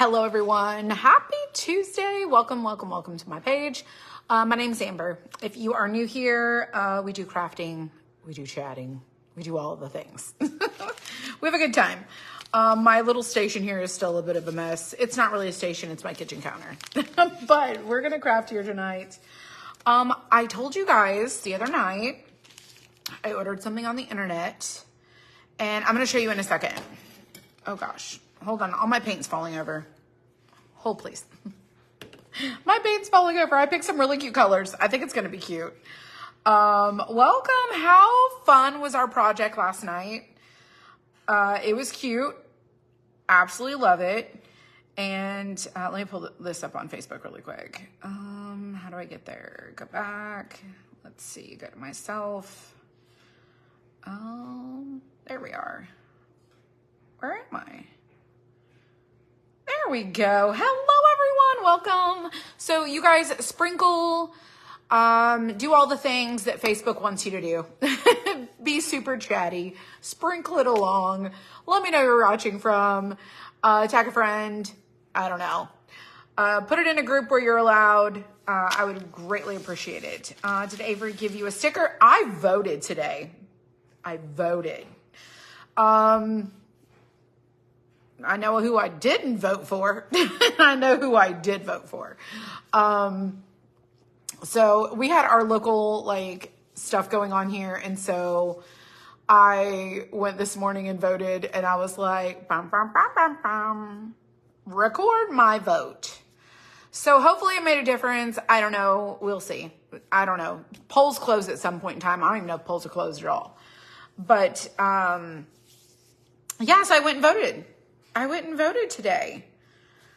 Hello everyone, happy Tuesday. Welcome to my page. My name's Amber. If you are new here, we do crafting, we do chatting, we do all of the things. We have a good time. My little station here is still a bit of a mess. It's not really a station, it's my kitchen counter. But we're gonna craft here tonight. I told you guys the other night, I ordered something on the internet and I'm gonna show you in a second. Oh gosh. Hold on, all my paint's falling over. Hold please. My paint's falling over. I picked some really cute colors. I think it's gonna be cute. Welcome. How fun was our project last night? It was cute. Absolutely love it. And let me pull this up on Facebook really quick. How do I get there? Go back. Let's see, go to myself. There we are. Where am I? There we go. Hello, everyone. Welcome. So you guys sprinkle, do all the things that Facebook wants you to do. Be super chatty. Sprinkle it along. Let me know where you're watching from. Tag a friend. I don't know. Put it in a group where you're allowed. I would greatly appreciate it. Did Avery give you a sticker? I voted today. I voted. I know who I didn't vote for. I know who I did vote for. So we had our local stuff going on here. And so I went this morning and voted and I was like, bum, bum, bum, bum, bum. Record my vote. So hopefully it made a difference. I don't know. We'll see. I don't know. Polls close at some point in time. I don't even know if polls are closed at all. But, yeah, so I went and voted. I went and voted today.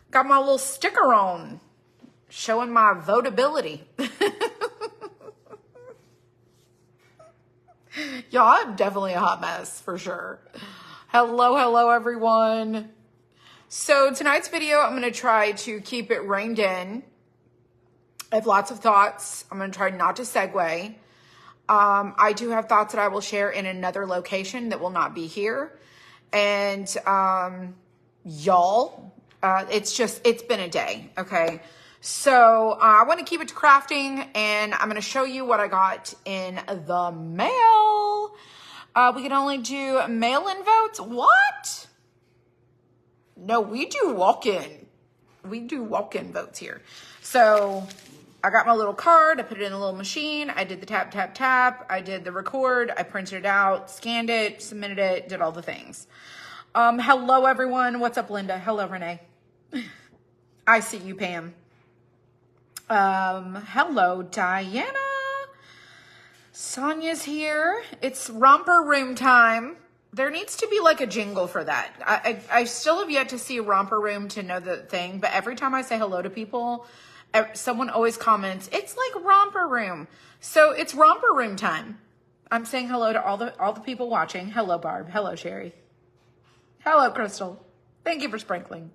Got my little sticker on, showing my votability. Y'all, I'm definitely a hot mess for sure. Hello, everyone. So tonight's video, I'm going to try to keep it reined in. I have lots of thoughts. I'm going to try not to segue. I do have thoughts that I will share in another location that will not be here. And, y'all, it's been a day. Okay. So I want to keep it to crafting and I'm going to show you what I got in the mail. We can only do mail-in votes. What? No, we do walk-in. We do walk-in votes here. So I got my little card. I put it in a little machine. I did the tap, tap, tap. I did the record. I printed it out, scanned it, submitted it, did all the things. Hello, everyone. What's up, Linda? Hello, Renee. I see you, Pam. Hello, Diana. Sonia's here. It's romper room time. There needs to be a jingle for that. I still have yet to see a romper room to know the thing, but every time I say hello to people, someone always comments, it's like romper room. So it's romper room time. I'm saying hello to all the people watching. Hello, Barb. Hello, Sherry. Hello, Crystal. Thank you for sprinkling.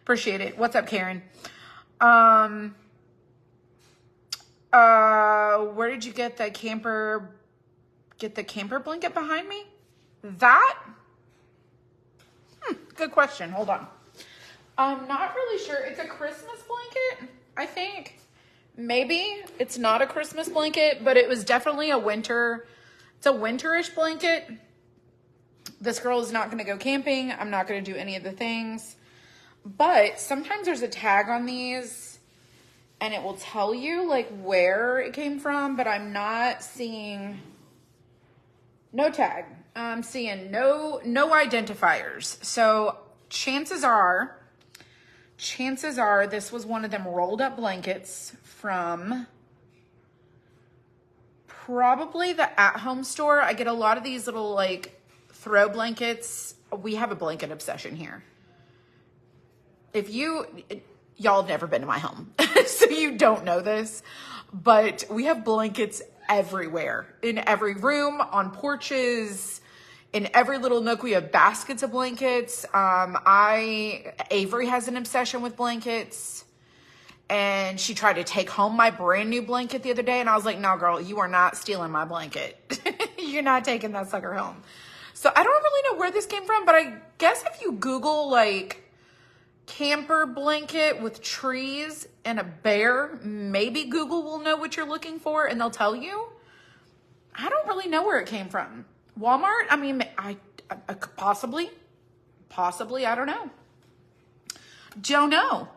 Appreciate it. What's up, Karen? Where did you get the camper blanket behind me? That? Good question. Hold on. I'm not really sure. It's a Christmas blanket, I think. Maybe it's not a Christmas blanket, but it was definitely it's a winterish blanket. This girl is not going to go camping. I'm not going to do any of the things. But sometimes there's a tag on these and it will tell you where it came from, but I'm not seeing no tag. I'm seeing no identifiers. So chances are this was one of them rolled up blankets from probably the at-home store. I get a lot of these little throw blankets. We have a blanket obsession here. If y'all have never been to my home, so you don't know this, but we have blankets everywhere, in every room, on porches, in every little nook. We have baskets of blankets. Avery has an obsession with blankets, and she tried to take home my brand new blanket the other day, and I was like, no, girl, you are not stealing my blanket. You're not taking that sucker home. So I don't really know where this came from, but I guess if you Google camper blanket with trees and a bear. Maybe Google will know what you're looking for and they'll tell you. I don't really know where it came from. Walmart? I mean, I possibly, I don't know. Don't know.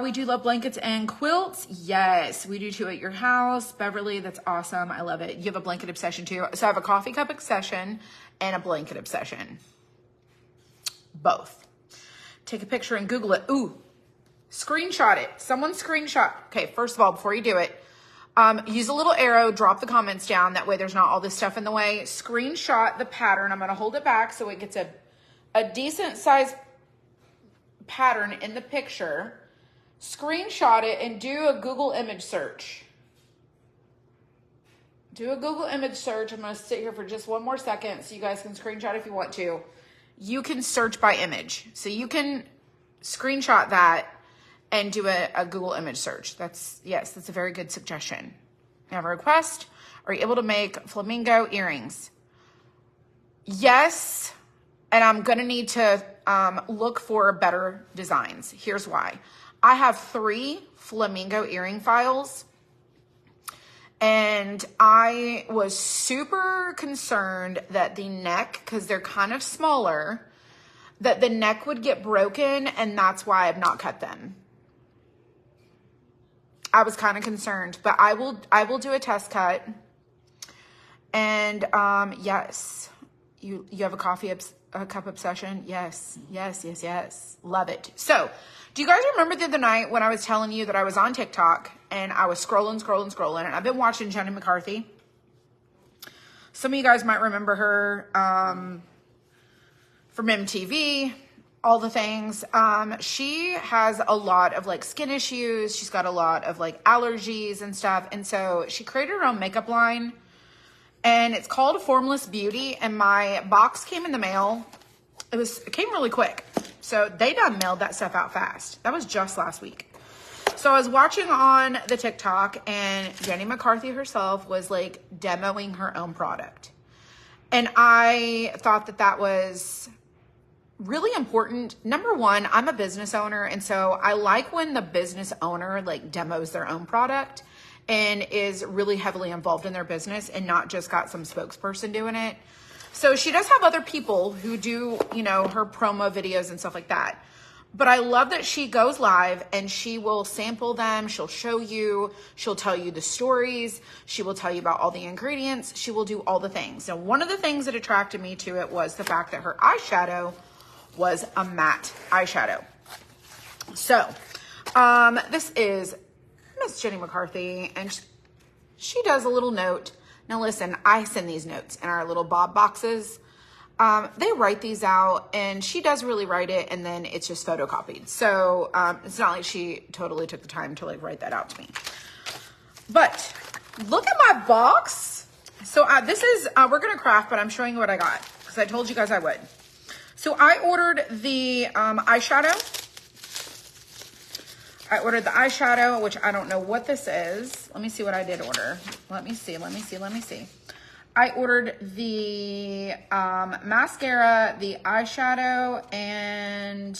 We do love blankets and quilts. Yes, we do too at your house. Beverly, that's awesome. I love it. You have a blanket obsession too. So I have a coffee cup obsession and a blanket obsession. Both. Take a picture and Google it. Ooh, screenshot it. Someone screenshot. Okay, first of all, before you do it, use a little arrow, drop the comments down. That way there's not all this stuff in the way. Screenshot the pattern. I'm going to hold it back so it gets a decent size pattern in the picture. Screenshot it and do a Google image search. Do a Google image search. I'm going to sit here for just one more second so you guys can screenshot if you want to. You can search by image. So you can screenshot that and do a Google image search. That's a very good suggestion. I have a request. Are you able to make flamingo earrings? Yes. And I'm going to need to look for better designs. Here's why. I have 3 flamingo earring files. And I was super concerned that the neck, because they're kind of smaller, that the neck would get broken, and that's why I've not cut them. I was kind of concerned, but I will do a test cut. And yes, you have a cup obsession? Yes. Love it. So, do you guys remember the other night when I was telling you that I was on TikTok and I was scrolling, and I've been watching Jenny McCarthy? Some of you guys might remember her from MTV, all the things. She has a lot of like skin issues. She's got a lot of like allergies and stuff. And so she created her own makeup line, and it's called Formless Beauty. And my box came in the mail. It came really quick. So they done mailed that stuff out fast. That was just last week. So I was watching on the TikTok, and Jenny McCarthy herself was like demoing her own product. And I thought that was really important. Number one, I'm a business owner. And so I like when the business owner like demos their own product and is really heavily involved in their business and not just got some spokesperson doing it. So she does have other people who do, her promo videos and stuff like that. But I love that she goes live and she will sample them. She'll show you, she'll tell you the stories. She will tell you about all the ingredients. She will do all the things. And one of the things that attracted me to it was the fact that her eyeshadow was a matte eyeshadow. So, this is Miss Jenny McCarthy, and she does a little note. Now listen, I send these notes in our little Bob boxes. They write these out, and she does really write it, and then it's just photocopied. So it's not like she totally took the time to like write that out to me. But look at my box. So this is, we're going to craft, but I'm showing you what I got because I told you guys I would. So I ordered the eyeshadow. I ordered the eyeshadow, which I don't know what this is. Let me see what I did order. Let me see. I ordered the mascara, the eyeshadow, and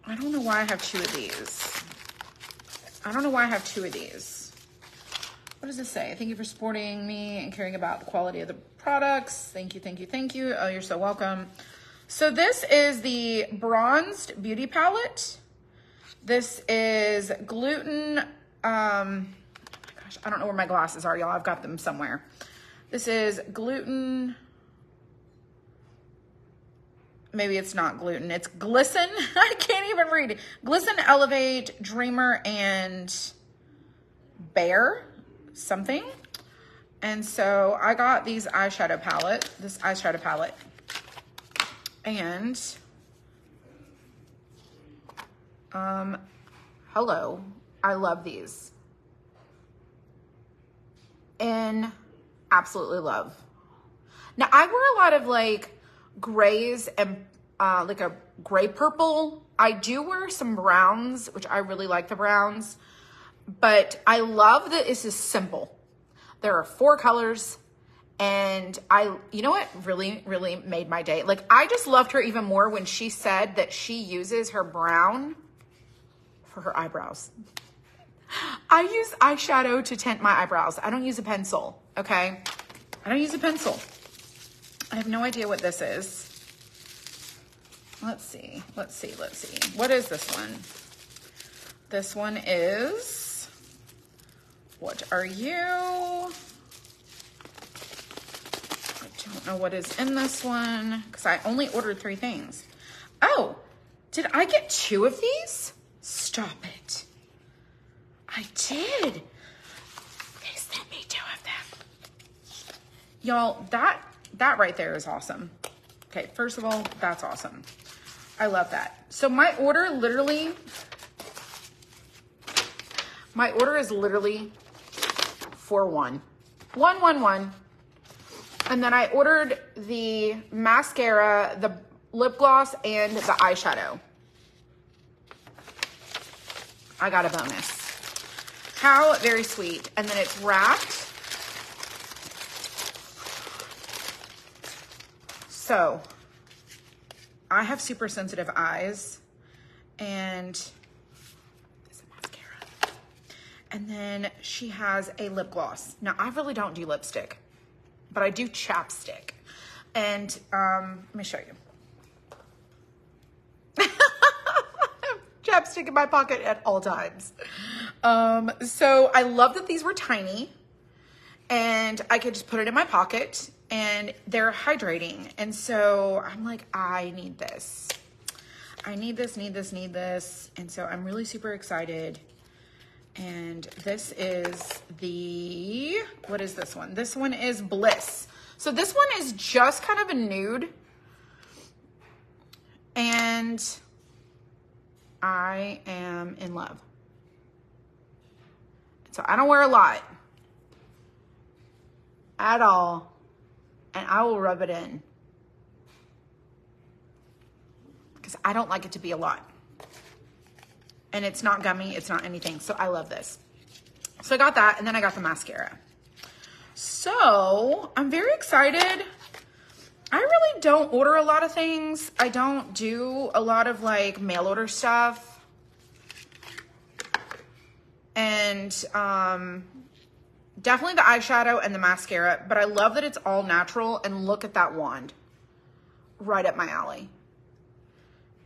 I don't know why I have 2 of these. What does this say? Thank you for supporting me and caring about the quality of the products. Thank you. Oh, you're so welcome. So this is the Bronzed Beauty Palette. This is gluten, I don't know where my glasses are, y'all. I've got them somewhere. This is gluten. Maybe it's not gluten. It's Glisten. I can't even read it. Glisten, Elevate, Dreamer, and Bear something. And so I got this eyeshadow palette. And hello. I love these. And absolutely love. Now I wear a lot of like grays and like a gray purple. I do wear some browns, which I really like the browns, but I love that this is simple. There are 4 colors And you know what really, really made my day? Like, I just loved her even more when she said that she uses her brown for her eyebrows. I use eyeshadow to tint my eyebrows. I don't use a pencil, okay? I don't use a pencil. I have no idea what this is. Let's see. What is this one? This one is, what are you? I don't know what is in this one because I only ordered 3 things. Oh, did I get 2 of these? Stop it. I did. They sent me 2 of them. Y'all, that right there is awesome. Okay, first of all, that's awesome. I love that. So my order is literally for 1. 1. And then I ordered the mascara, the lip gloss, and the eyeshadow. I got a bonus. How very sweet. And then it's wrapped. So I have super sensitive eyes, and this is mascara. And then she has a lip gloss. Now, I really don't do lipstick, but I do chapstick. And let me show you. Chapstick in my pocket at all times. So I love that these were tiny, and I could just put it in my pocket, and they're hydrating. And so I'm like, I need this. I need this. And so I'm really super excited. And this is what is this one? This one is Bliss. So this one is just kind of a nude. And I am in love. So I don't wear a lot at all. And I will rub it in because I don't like it to be a lot. And it's not gummy. It's not anything. So I love this. So I got that. And then I got the mascara. So I'm very excited. I really don't order a lot of things. I don't do a lot of like mail order stuff. And definitely the eyeshadow and the mascara, but I love that it's all natural. And look at that wand. Right up my alley.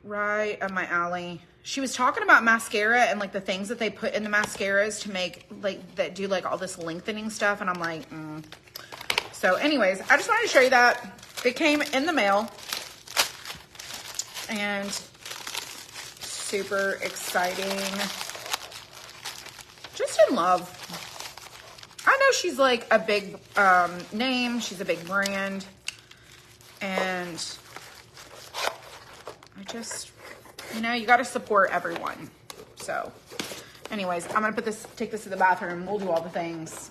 Right up my alley. She was talking about mascara and like the things that they put in the mascaras to make like that do like all this lengthening stuff. And I'm like, So anyways, I just wanted to show you that. It came in the mail. And super exciting. Just in love. I know she's like a big name. She's a big brand. And I just, you got to support everyone. So anyways, I'm going to take this to the bathroom. We'll do all the things.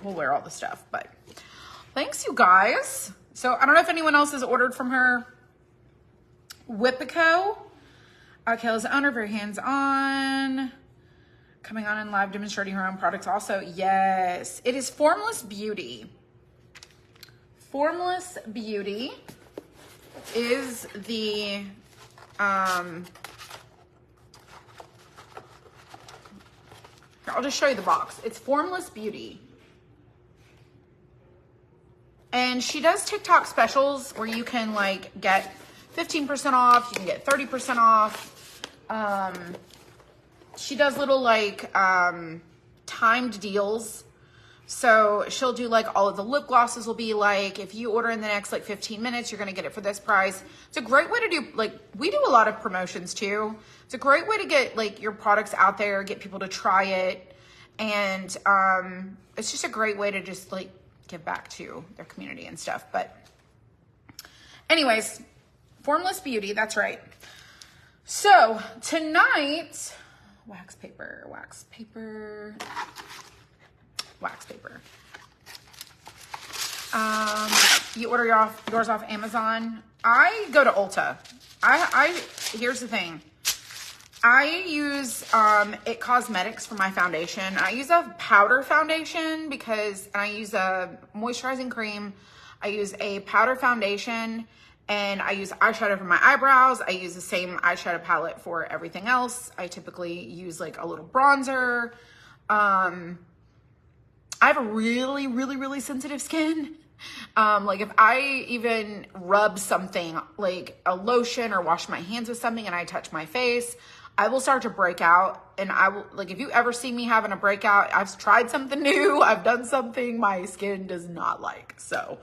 We'll wear all the stuff. But thanks, you guys. So I don't know if anyone else has ordered from her. Whippico. Kayla's owner, very hands-on. Coming on and live demonstrating her own products also. Yes. It is Formless Beauty. Formless Beauty is the I'll just show you the box. It's Formless Beauty. And she does TikTok specials where you can like get 15% off. You can get 30% off. She does little like timed deals. So she'll do like all of the lip glosses will be like, if you order in the next like 15 minutes, you're going to get it for this price. It's a great way to do, like, we do a lot of promotions too. It's a great way to get like your products out there, get people to try it. And it's just a great way to just like give back to their community and stuff. But anyways, Formless Beauty, that's right. So tonight, wax paper. You order yours off Amazon. I go to Ulta. Here's the thing. I use It Cosmetics for my foundation. I use a powder foundation because I use a moisturizing cream. I use a powder foundation, and I use eyeshadow for my eyebrows. I use the same eyeshadow palette for everything else. I typically use like a little bronzer. I have a really, really, really sensitive skin. Like if I even rub something like a lotion or wash my hands with something and I touch my face, I will start to break out. And I will, like, if you ever see me having a breakout, I've tried something new, I've done something my skin does not like. So,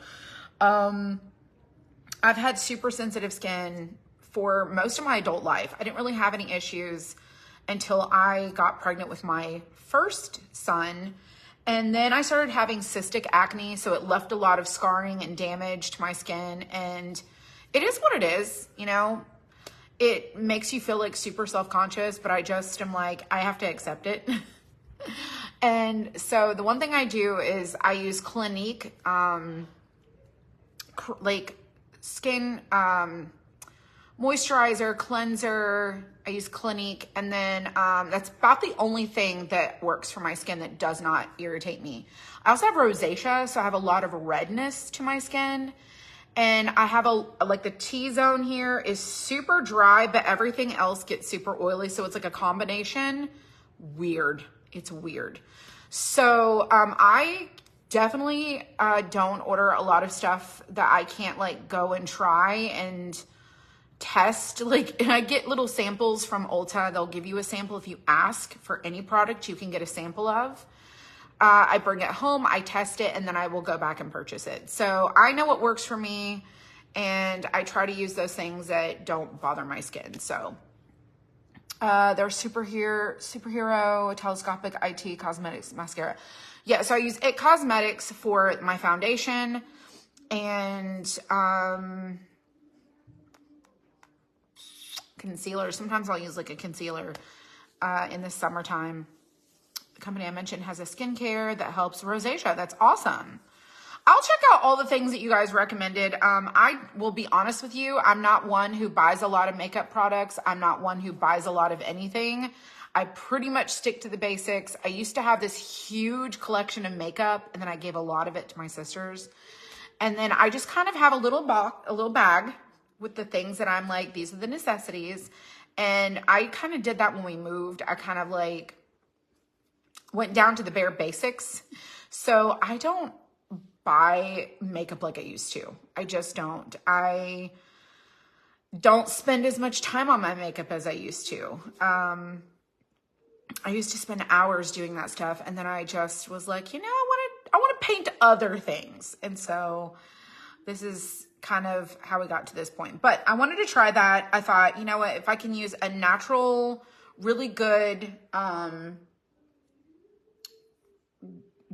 I've had super sensitive skin for most of my adult life. I didn't really have any issues until I got pregnant with my first son. And then I started having cystic acne, so it left a lot of scarring and damage to my skin. And it is what it is, you know. It makes you feel like super self-conscious, but I just am like, I have to accept it. And so the one thing I do is I use Clinique, like skin moisturizer, cleanser. I use Clinique, and then that's about the only thing that works for my skin that does not irritate me. I also have rosacea, so I have a lot of redness to my skin, and I have like the T-zone here is super dry, but everything else gets super oily, so it's like a combination. Weird. It's weird. So I definitely don't order a lot of stuff that I can't like go and try and test. Like, and I get little samples from Ulta. They'll give you a sample if you ask for any product you can get a sample of. I bring it home, I test it, and then I will go back and purchase it. So I know what works for me, and I try to use those things that don't bother my skin. So there's Superhero Telescopic IT Cosmetics Mascara. Yeah, so I use It Cosmetics for my foundation, and concealer. Sometimes I'll use like a concealer in the summertime. The company I mentioned has a skincare that helps rosacea. That's awesome. I'll check out all the things that you guys recommended. I will be honest with you. I'm not one who buys a lot of makeup products. I'm not one who buys a lot of anything. I pretty much stick to the basics. I used to have this huge collection of makeup, and then I gave a lot of it to my sisters. And then I just kind of have a little bag with the things that I'm like, these are the necessities. And I kind of did that when we moved. I kind of like went down to the bare basics. So I don't buy makeup like I used to. I just don't. I don't spend as much time on my makeup as I used to. I used to spend hours doing that stuff, and then I just was like, you know, I want to paint other things. And so this is kind of how we got to this point. But I wanted to try that. I thought, you know what, if I can use a natural, really good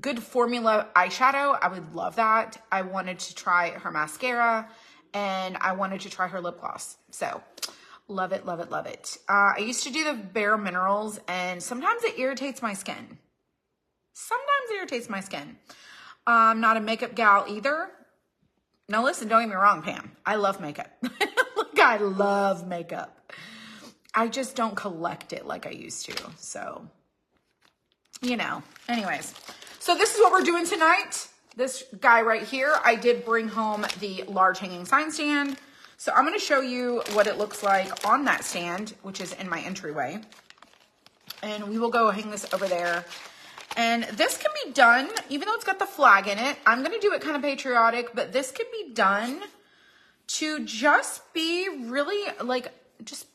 good formula eyeshadow, I would love that. I wanted to try her mascara, and I wanted to try her lip gloss. So love it, love it, love it. I used to do the Bare Minerals, and sometimes it irritates my skin. Sometimes it irritates my skin. I'm not a makeup gal either. Now listen, don't get me wrong, Pam. I love makeup. Like, I love makeup. I just don't collect it like I used to. So, you know, anyways. So this is what we're doing tonight. This guy right here, I did bring home the large hanging sign stand. So I'm going to show you what it looks like on that stand, which is in my entryway. And we will go hang this over there. And this can be done, even though it's got the flag in it. I'm going to do it kind of patriotic, but this can be done to just be really like, just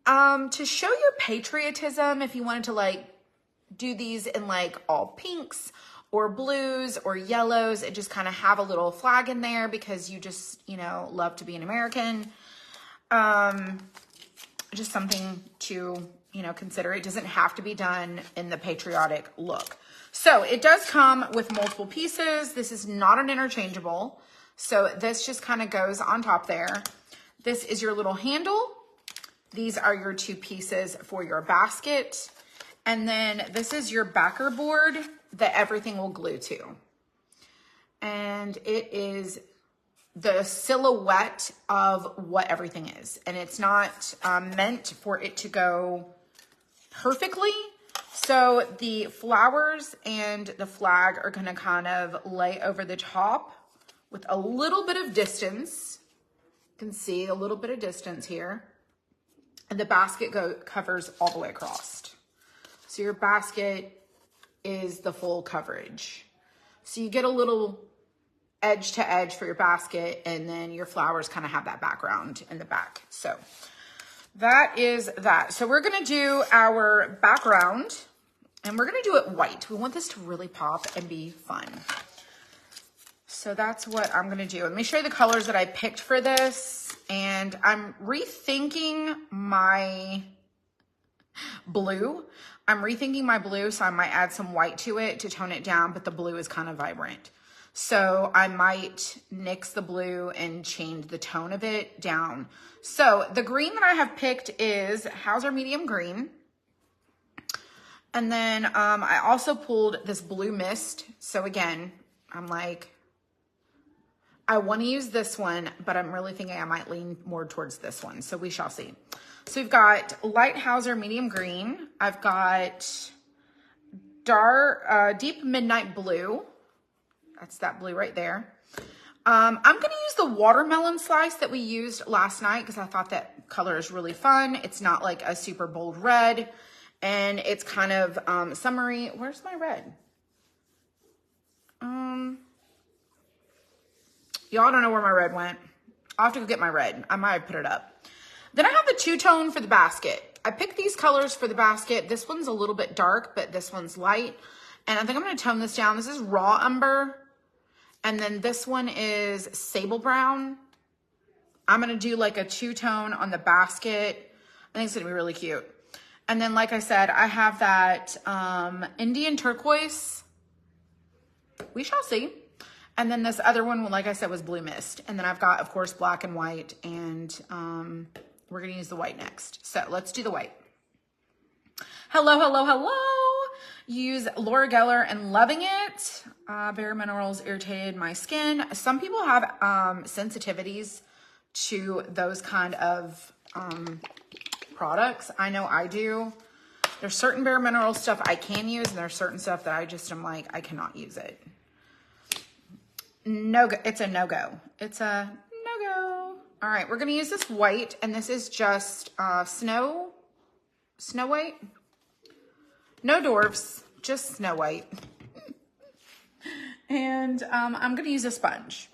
to show your patriotism. If you wanted to like do these in like all pinks or blues or yellows and just kind of have a little flag in there because you just, you know, love to be an American. Just something to, you know, consider. It doesn't have to be done in the patriotic look. So it does come with multiple pieces. This is not an interchangeable. So this just kind of goes on top there. This is your little handle. These are your two pieces for your basket. And then this is your backer board that everything will glue to. And it is the silhouette of what everything is. And it's not meant for it to go perfectly. So the flowers and the flag are gonna kind of lay over the top with a little bit of distance. You can see a little bit of distance here. And the basket covers all the way across. So your basket is the full coverage. So you get a little edge to edge for your basket, and then your flowers kind of have that background in the back. So that is that. So we're gonna do our background, and we're gonna do it white. We want this to really pop and be fun. So that's what I'm gonna do. Let me show you the colors that I picked for this. And I'm rethinking my blue. So I might add some white to it to tone it down, but the blue is kind of vibrant. So I might nix the blue and change the tone of it down. So the green that I have picked is Hauser Medium Green. And then I also pulled this Blue Mist. So again, I'm like, I want to use this one, but I'm really thinking I might lean more towards this one. So we shall see. So we've got Light Hauser Medium Green. I've got Deep Midnight Blue. That's that blue right there. I'm going to use the watermelon slice that we used last night because I thought that color is really fun. It's not like a super bold red, and it's kind of summery. Where's my red? Y'all don't know where my red went. I'll have to go get my red. I might have put it up. Then I have the two-tone for the basket. I picked these colors for the basket. This one's a little bit dark, but this one's light. And I think I'm going to tone this down. This is Raw Umber. And then this one is Sable Brown. I'm going to do like a two-tone on the basket. I think it's going to be really cute. And then, like I said, I have that Indian Turquoise. We shall see. And then this other one, like I said, was Blue Mist. And then I've got, of course, black and white. And we're going to use the white next. So let's do the white. Hello, hello, hello. Use Laura Geller and Loving It. Bare Minerals irritated my skin. Some people have sensitivities to those kind of products. I know I do. There's certain Bare Minerals stuff I can use, and there's certain stuff that I just am like, I cannot use it. No go. It's a no-go. It's a no-go. All right, we're gonna use this white, and this is just Snow White. No dwarfs, just Snow White. And I'm gonna use a sponge.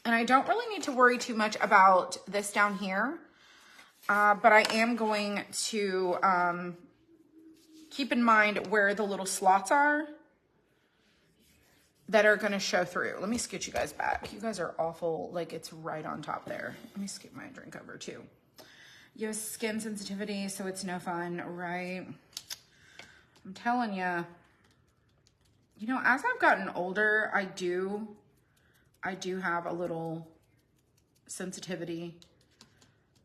And I don't really need to worry too much about this down here, but I am going to keep in mind where the little slots are that are going to show through. Let me scoot you guys back. You guys are awful. Like, it's right on top there. Let me scoot my drink over too. You have skin sensitivity, so it's no fun, right? I'm telling you. You know, as I've gotten older, I do have a little sensitivity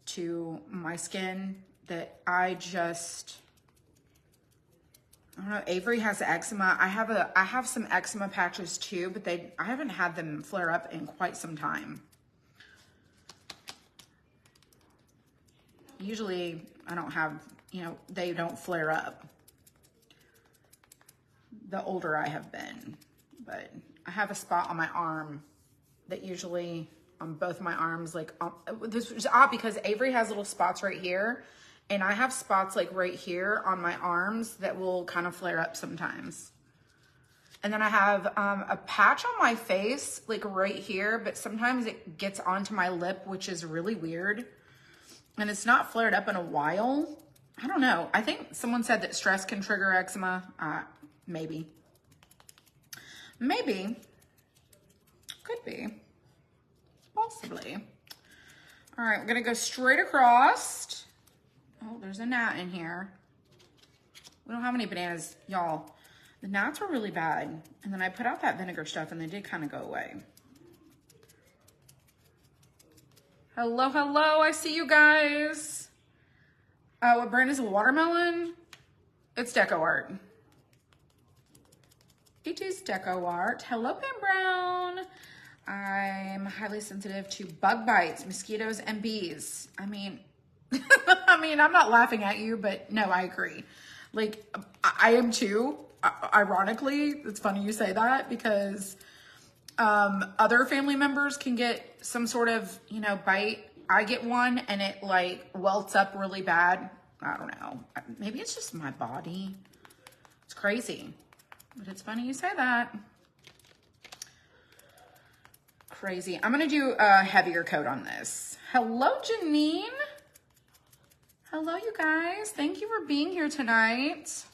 to my skin that I don't know. Avery has eczema. I have some eczema patches too, but I haven't had them flare up in quite some time. Usually I don't have, you know, they don't flare up the older I have been, but I have a spot on my arm that usually on both my arms, like this is odd because Avery has little spots right here. And I have spots like right here on my arms that will kind of flare up sometimes. And then I have a patch on my face, like right here, but sometimes it gets onto my lip, which is really weird. And it's not flared up in a while. I don't know. I think someone said that stress can trigger eczema. Maybe. Maybe. Could be. Possibly. All right, we're gonna go straight across. Oh, there's a gnat in here. We don't have any bananas, y'all. The gnats were really bad. And then I put out that vinegar stuff and they did kind of go away. Hello, hello, I see you guys. What brand is a watermelon? It's decoart. It is decoart. Hello, Pam Brown. I'm highly sensitive to bug bites, mosquitoes, and bees. I mean, I'm not laughing at you, but no, I agree. Like, I am too. Ironically, it's funny you say that because other family members can get some sort of, bite. I get one and it like welts up really bad. I don't know. Maybe it's just my body. It's crazy, but it's funny you say that. Crazy. I'm going to do a heavier coat on this. Hello, Janine. Hello, you guys. Thank you for being here tonight.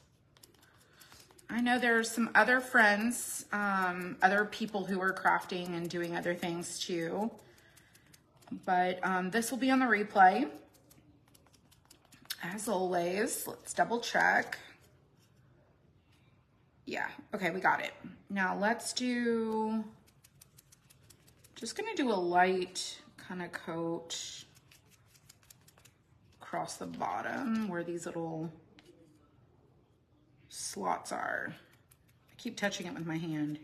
I know there's some other friends, other people who are crafting and doing other things too. But this will be on the replay. As always, let's double check. Yeah, okay, we got it. Now let's do... Just gonna do a light kind of coat across the bottom where these little slots are. I keep touching it with my hand.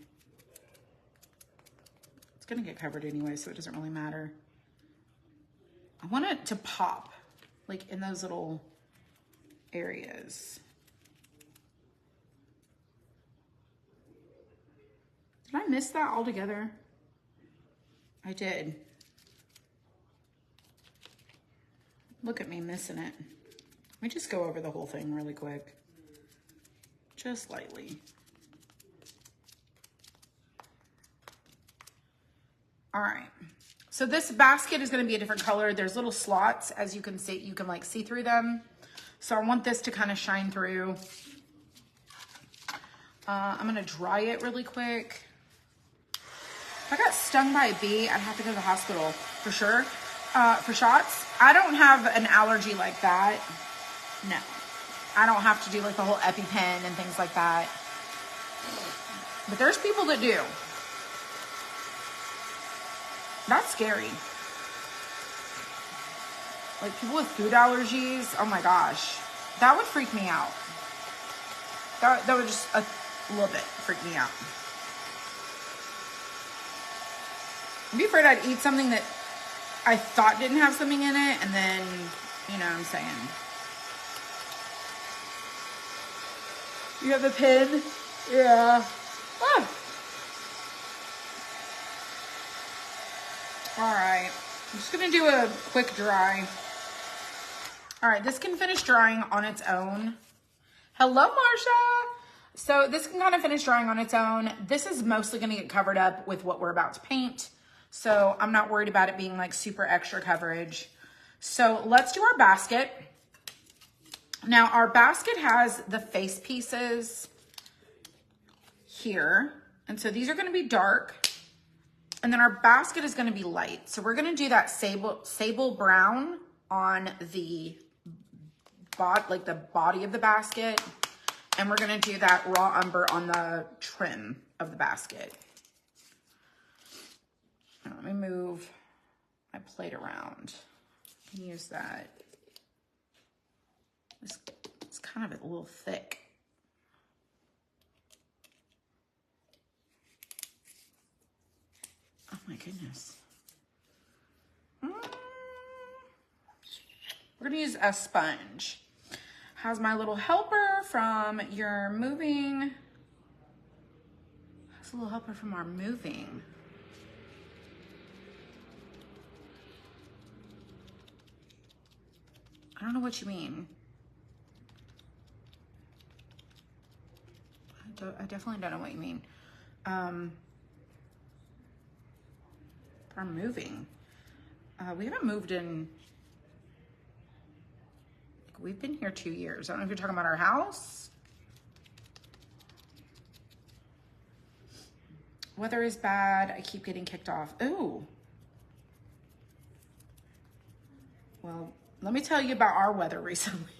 It's gonna get covered anyway, so it doesn't really matter. I want it to pop, like in those little areas. Did I miss that altogether? I did. Look at me missing it. Let me just go over the whole thing really quick. Just lightly. All right. So this basket is going to be a different color. There's little slots, as you can see. You can like see through them. So I want this to kind of shine through. I'm going to dry it really quick. If I got stung by a bee, I'd have to go to the hospital for sure. For shots. I don't have an allergy like that. No. I don't have to do like the whole EpiPen and things like that. But there's people that do. That's scary. Like people with food allergies, oh my gosh. That would freak me out. That would just a little bit freak me out. I'd be afraid I'd eat something that I thought didn't have something in it, and then, you know what I'm saying. You have the pin? Yeah. Ah. All right. I'm just going to do a quick dry. All right. This can finish drying on its own. Hello, Marsha. So this can kind of finish drying on its own. This is mostly going to get covered up with what we're about to paint. So I'm not worried about it being like super extra coverage. So let's do our basket. Now our basket has the face pieces here. And so these are going to be dark. And then our basket is going to be light. So we're going to do that sable brown on the body of the basket. And we're going to do that raw umber on the trim of the basket. Now, let me move my plate around. I can use that. It's kind of a little thick. Oh my goodness. We're gonna use a sponge. How's my little helper from your moving? How's a little helper from our moving? I don't know what you mean. I definitely don't know what you mean. Are moving. We haven't moved in, we've been here 2 years. I don't know if you're talking about our house. Weather is bad. I keep getting kicked off. Ooh. Well, let me tell you about our weather recently.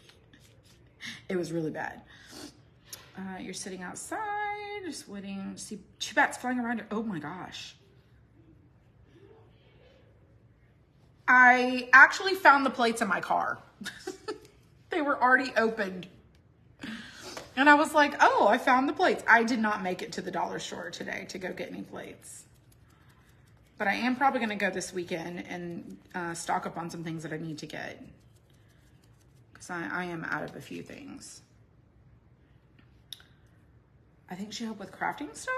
It was really bad. You're sitting outside, just waiting to see 2 bats flying around. Oh my gosh. I actually found the plates in my car. They were already opened. And I was like, oh, I found the plates. I did not make it to the dollar store today to go get any plates. But I am probably gonna go this weekend and stock up on some things that I need to get. Because I am out of a few things. I think she helped with crafting stuff.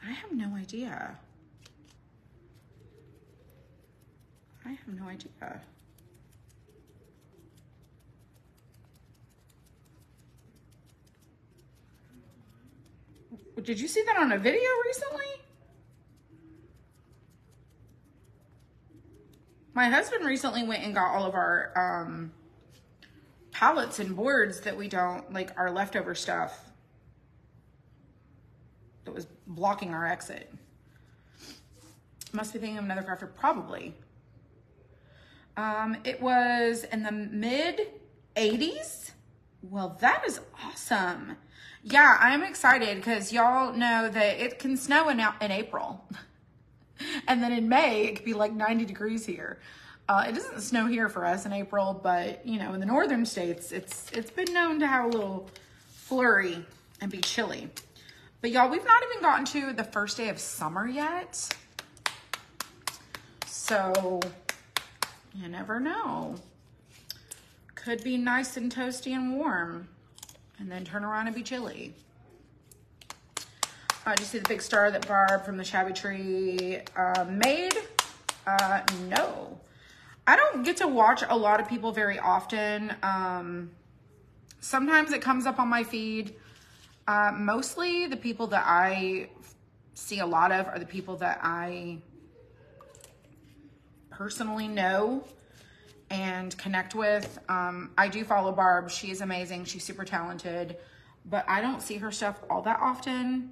I have no idea. I have no idea. Did you see that on a video recently? My husband recently went and got all of our pallets and boards that we don't, like our leftover stuff that was blocking our exit. Must be thinking of another crafter, probably. It was in the mid 80s. Well, that is awesome. Yeah, I'm excited because y'all know that it can snow in April. And then in May, it could be like 90 degrees here. It doesn't snow here for us in April, but you know, in the northern states, it's been known to have a little flurry and be chilly. But y'all, we've not even gotten to the first day of summer yet. So you never know. Could be nice and toasty and warm and then turn around and be chilly. Did you see the big star that Barb from the Shabby Tree made? No. I don't get to watch a lot of people very often. Sometimes it comes up on my feed. Mostly the people that I see a lot of are the people that I personally know and connect with. I do follow Barb. She is amazing. She's super talented, but I don't see her stuff all that often.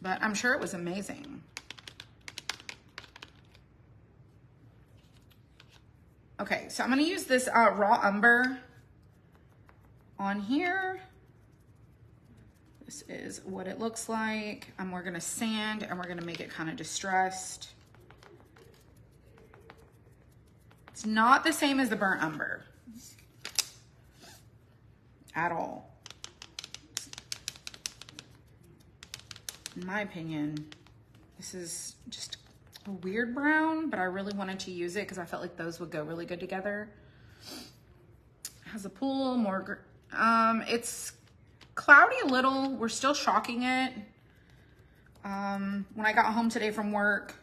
But I'm sure it was amazing. Okay, so I'm gonna use this raw umber on here. This is what it looks like. And we're gonna sand and we're gonna make it kind of distressed. It's not the same as the burnt umber at all. In my opinion, this is just a weird brown, but I really wanted to use it because I felt like those would go really good together. It has a pool, more, it's cloudy a little. We're still shocking it. When I got home today from work,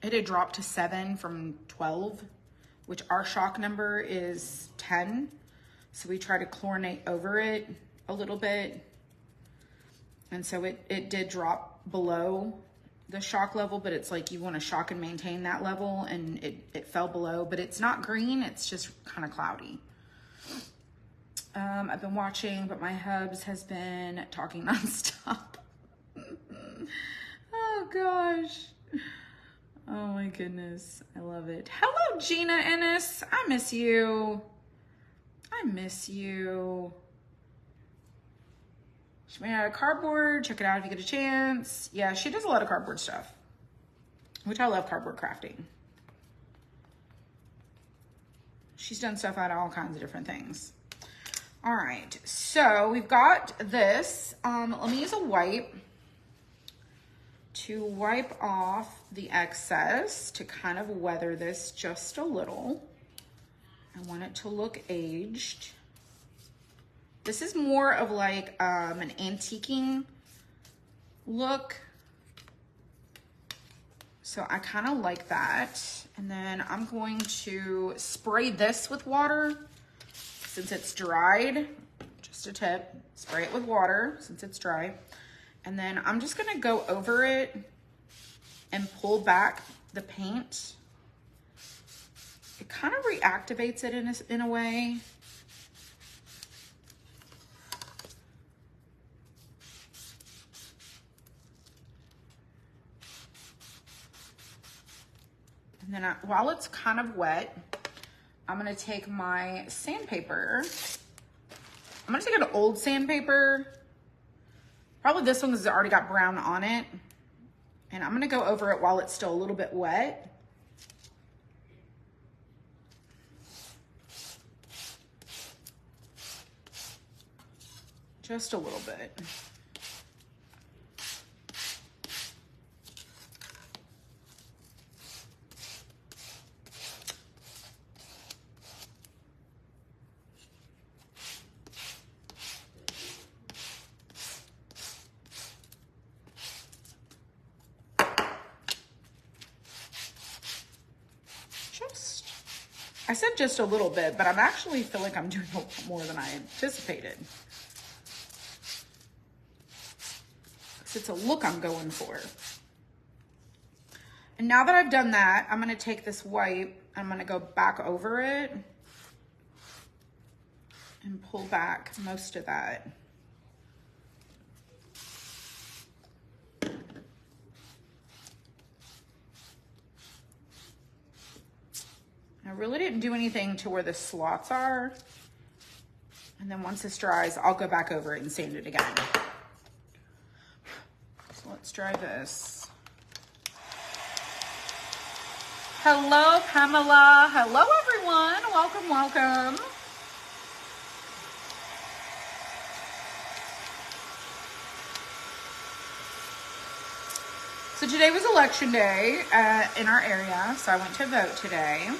it had dropped to 7 from 12, which our shock number is 10. So we try to chlorinate over it a little bit. And so it did drop below the shock level, but it's like you want to shock and maintain that level, and it fell below, but it's not green, it's just kind of cloudy. I've been watching, but my hubs has been talking nonstop. Oh gosh. Oh my goodness. I love it. Hello, Gina Ennis. I miss you. I miss you. She made out of cardboard. Check it out if you get a chance. Yeah, she does a lot of cardboard stuff, which I love cardboard crafting. She's done stuff out of all kinds of different things. All right, so we've got this. Let me use a wipe to wipe off the excess to kind of weather this just a little. I want it to look aged. This is more of like an antiquing look. So I kind of like that. And then I'm going to spray this with water since it's dried. Just a tip, spray it with water since it's dry. And then I'm just gonna go over it and pull back the paint. It kind of reactivates it in a way. And then while it's kind of wet, I'm gonna take my sandpaper. I'm gonna take an old sandpaper. Probably this one has already got brown on it. And I'm gonna go over it while it's still a little bit wet. Just a little bit. I said just a little bit, but I'm actually feel like I'm doing a lot more than I anticipated. It's a look I'm going for. And now that I've done that, I'm gonna take this wipe, I'm gonna go back over it and pull back most of that. I really didn't do anything to where the slots are. And then once this dries, I'll go back over it and sand it again. So let's dry this. Hello, Pamela. Hello, everyone. Welcome, welcome. So today was election day in our area, so I went to vote today.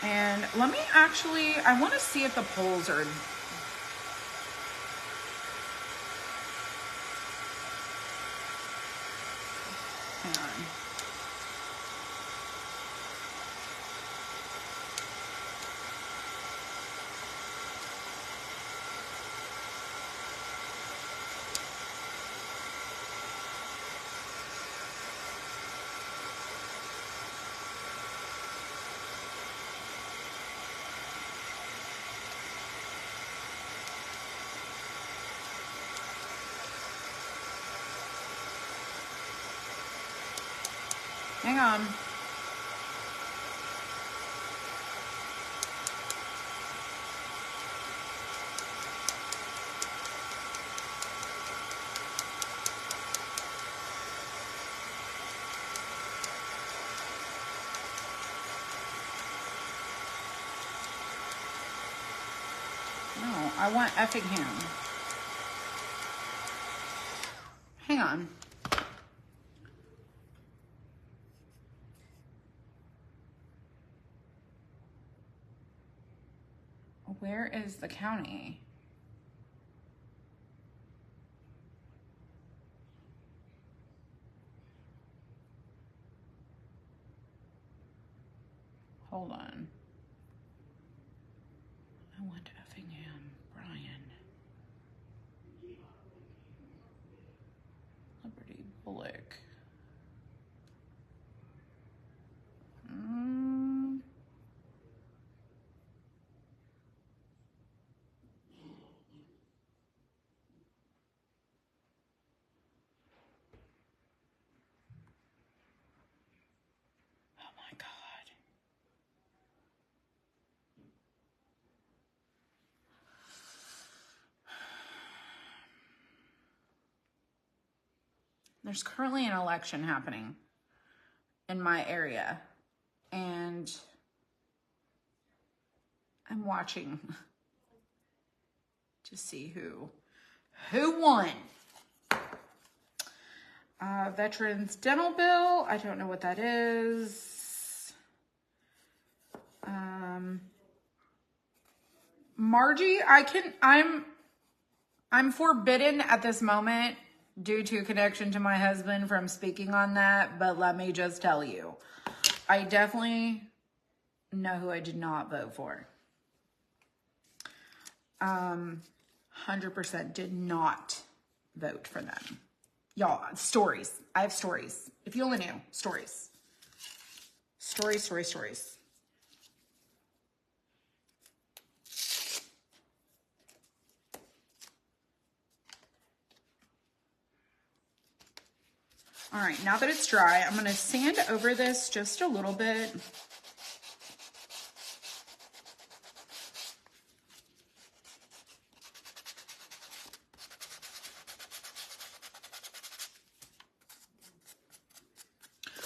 And let me actually, I want to see if the polls are, hang on. Hang on. No, I want Effingham. Hang on. Where is the county? Hold on. I want Effingham, Bryan. Liberty, Bullock. Oh my God. There's currently an election happening in my area, and I'm watching to see who won. Veterans dental bill, I don't know what that is. Margie, I'm forbidden at this moment due to connection to my husband from speaking on that, but let me just tell you, I definitely know who I did not vote for. 100% did not vote for them. Y'all, stories. I have stories. If you only knew, stories. Stories. All right, now that it's dry, I'm gonna sand over this just a little bit.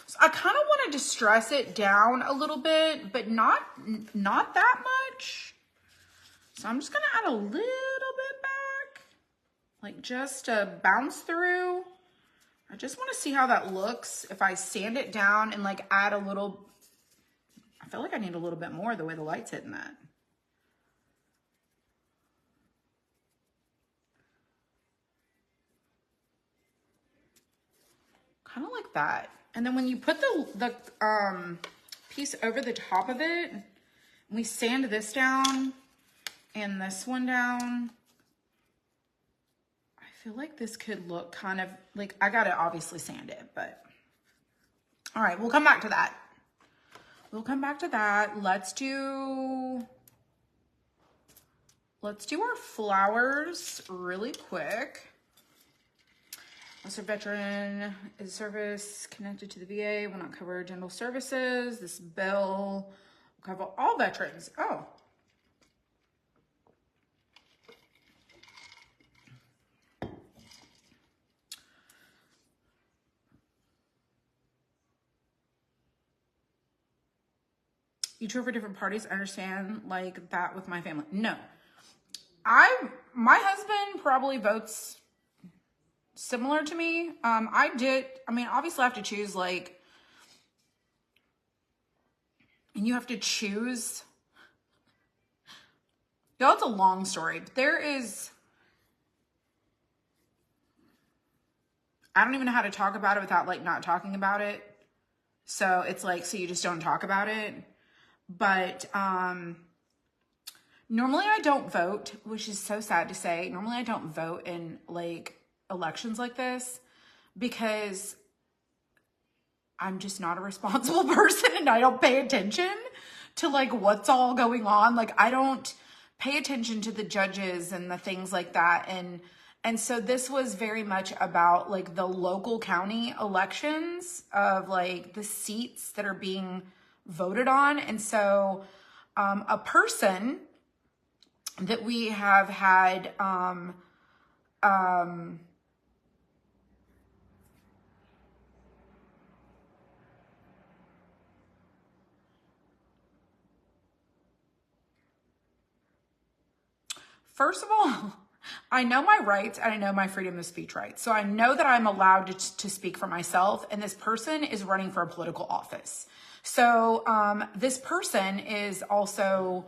So I kind of want to distress it down a little bit, but not that much. So I'm just gonna add a little bit back, like just to bounce through. I just wanna see how that looks. If I sand it down and like add a little, I feel like I need a little bit more the way the light's hitting that. Kind of like that. And then when you put the piece over the top of it, we sand this down and this one down. I feel like this could look kind of like, I gotta obviously sand it, but all right, we'll come back to that. We'll come back to that. Let's do our flowers really quick. Also, veteran is service connected to the VA will not cover general services. This bill will cover all veterans. Oh. You tour for different parties. I understand like that with my family. No. My husband probably votes similar to me. Obviously I have to choose like, and you have to choose. Y'all, it's a long story, but I don't even know how to talk about it without like not talking about it. So it's like, so you just don't talk about it. But, normally I don't vote, which is so sad to say. Normally I don't vote in like elections like this because I'm just not a responsible person and I don't pay attention to like what's all going on. Like I don't pay attention to the judges and the things like that. And so this was very much about like the local county elections of like the seats that are being voted on. And so a person that we have had first of all, I know my rights and I know my freedom of speech rights. So I know that I'm allowed to speak for myself, and this person is running for a political office. So this person is also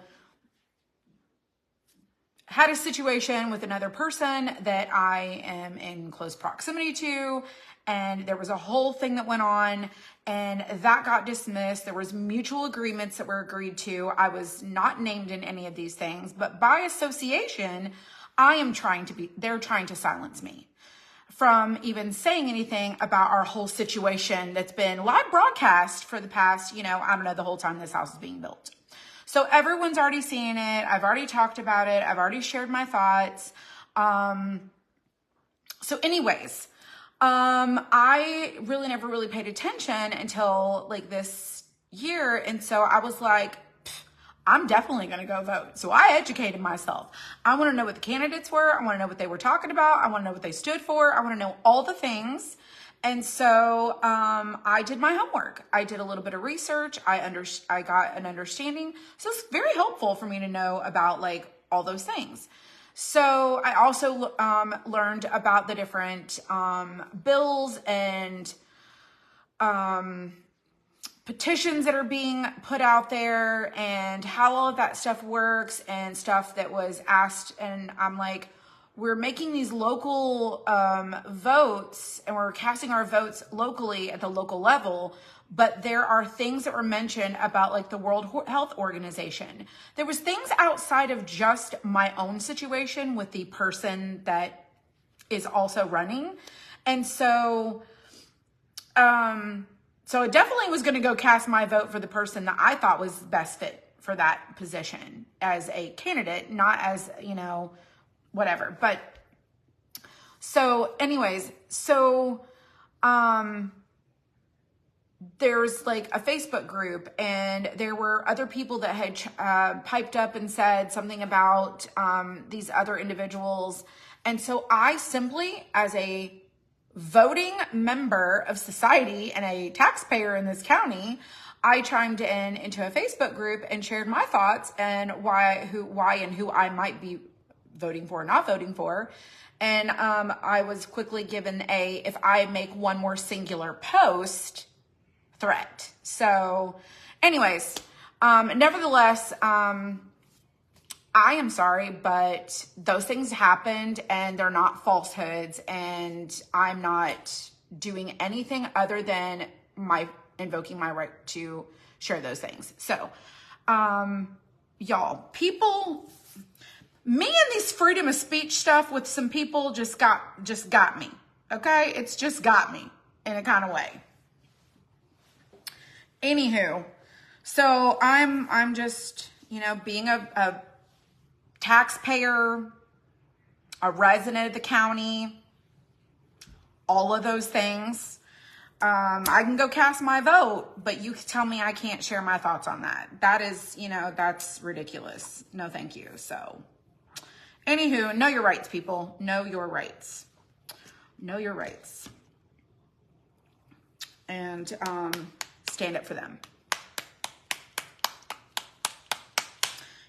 had a situation with another person that I am in close proximity to, and there was a whole thing that went on, and that got dismissed. There was mutual agreements that were agreed to. I was not named in any of these things, but by association, they're trying to silence me from even saying anything about our whole situation that's been live broadcast for the past, the whole time this house is being built. So everyone's already seen it. I've already talked about it. I've already shared my thoughts. So anyways, I really never really paid attention until like this year. And so I was like, I'm definitely going to go vote. So I educated myself. I want to know what the candidates were. I want to know what they were talking about. I want to know what they stood for. I want to know all the things. And so I did my homework. I did a little bit of research. I got an understanding. So it's very helpful for me to know about like all those things. So I also learned about the different bills and petitions that are being put out there and how all of that stuff works and stuff that was asked. And I'm like, we're making these local votes and we're casting our votes locally at the local level, but there are things that were mentioned about like the World Health Organization. There was things outside of just my own situation with the person that is also running. And so, so I definitely was going to go cast my vote for the person that I thought was best fit for that position as a candidate, not as, whatever. But so anyways, there's like a Facebook group and there were other people that had piped up and said something about these other individuals. And so I simply, as a voting member of society and a taxpayer in this county, I chimed in into a Facebook group and shared my thoughts and why and who I might be voting for or not voting for. And I was quickly given a, if I make one more singular post, threat. So anyways, nevertheless, I am sorry, but those things happened and they're not falsehoods, and I'm not doing anything other than invoking my right to share those things. So, y'all, me and this freedom of speech stuff with some people just got me. Okay. It's just got me in a kind of way. Anywho, so I'm just, being a taxpayer, a resident of the county, all of those things. I can go cast my vote, but you tell me I can't share my thoughts on that. That is, that's ridiculous. No, thank you. So, anywho, know your rights, people. Know your rights. Know your rights. And stand up for them.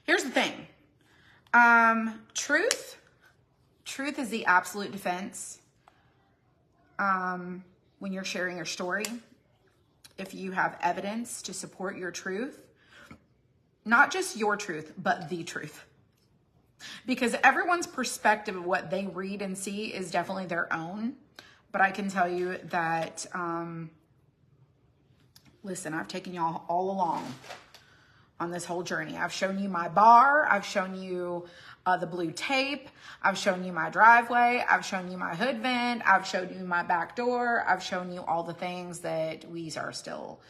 Here's the thing. Truth is the absolute defense. When you're sharing your story, if you have evidence to support your truth, not just your truth, but the truth. Because everyone's perspective of what they read and see is definitely their own. But I can tell you that, listen, I've taken y'all all along on this whole journey. I've shown you my bar. I've shown you the blue tape. I've shown you my driveway. I've shown you my hood vent. I've showed you my back door. I've shown you all the things that we are still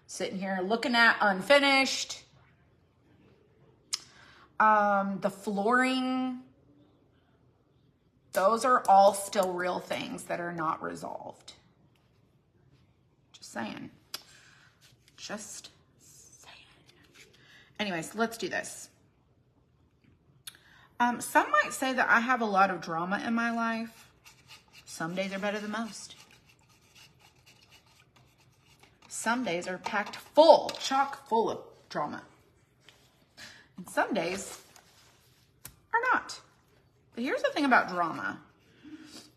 sitting here looking at unfinished. The flooring, those are all still real things that are not resolved. Just saying. Just saying. Anyways, let's do this. Some might say that I have a lot of drama in my life. Some days are better than most. Some days are packed full, chock full of drama. And some days are not. But here's the thing about drama.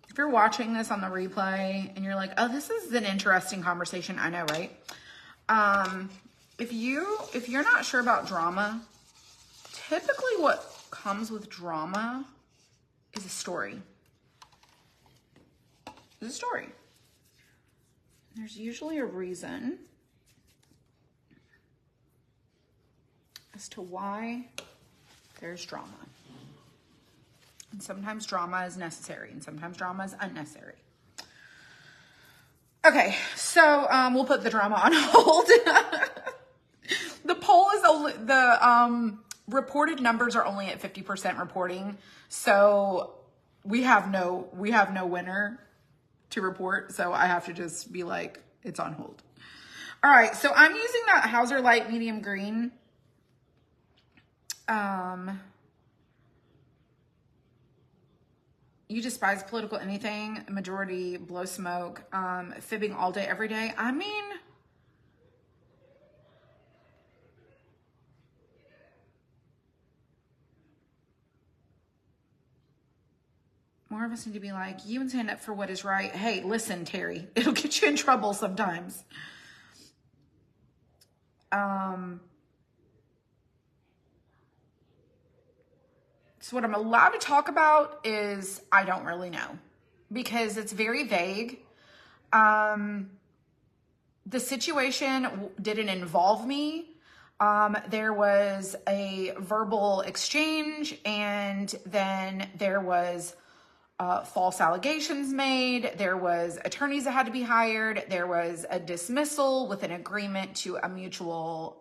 If you're watching this on the replay and you're like, oh, this is an interesting conversation. I know, right? If you're not sure about drama, typically what comes with drama is a story. It's a story. There's usually a reason as to why there's drama. And sometimes drama is necessary, and sometimes drama is unnecessary. Okay, so we'll put the drama on hold. The poll is only, the reported numbers are only at 50% reporting, so we have no winner to report, so I have to just be like, it's on hold. All right, so I'm using that Hauser Light Medium Green. You despise political anything, majority blow smoke, fibbing all day, every day. I mean, more of us need to be like, you and stand up for what is right. Hey, listen, Terry, it'll get you in trouble sometimes. So what I'm allowed to talk about is I don't really know, because it's very vague. The situation didn't involve me. There was a verbal exchange, and then there was false allegations made. There was attorneys that had to be hired. There was a dismissal with an agreement to a mutual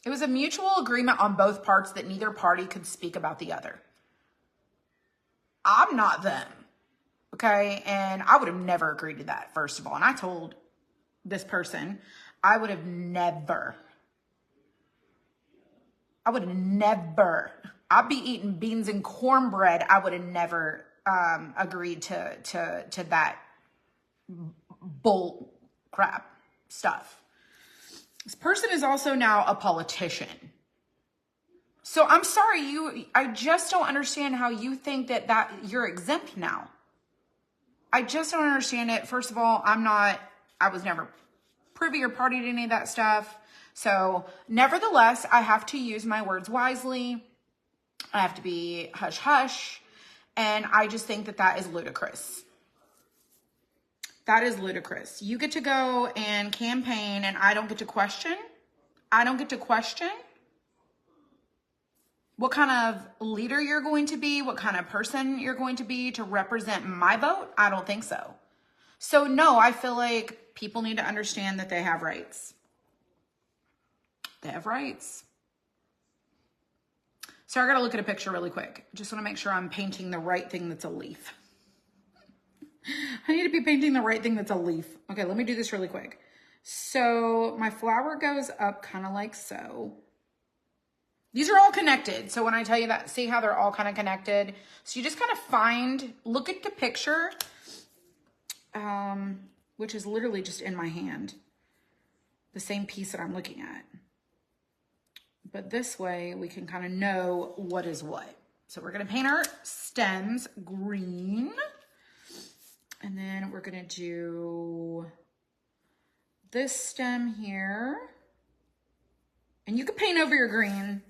it was a mutual agreement on both parts that neither party could speak about the other. I'm not them, okay? And I would have never agreed to that, first of all. And I told this person, I would have never. I'd be eating beans and cornbread. I would have never agreed to that bull crap stuff. This person is also now a politician. So I'm sorry, I just don't understand how you think that you're exempt now. I just don't understand it. First of all, I was never privy or party to any of that stuff. So nevertheless, I have to use my words wisely. I have to be hush hush. And I just think that is ludicrous. That is ludicrous. You get to go and campaign and I don't get to question. I don't get to question what kind of leader you're going to be, what kind of person you're going to be to represent my vote. I don't think so. So no, I feel like people need to understand that they have rights. They have rights. So I got to look at a picture really quick. Just want to make sure I'm painting the right thing that's a leaf. I need to be painting the right thing that's a leaf. Okay, let me do this really quick. So my flower goes up kind of like so. These are all connected. So when I tell you that, see how they're all kind of connected? So you just kind of look at the picture, which is literally just in my hand. The same piece that I'm looking at. But this way we can kind of know what is what. So we're going to paint our stems green. And then we're going to do this stem here. And you can paint over your green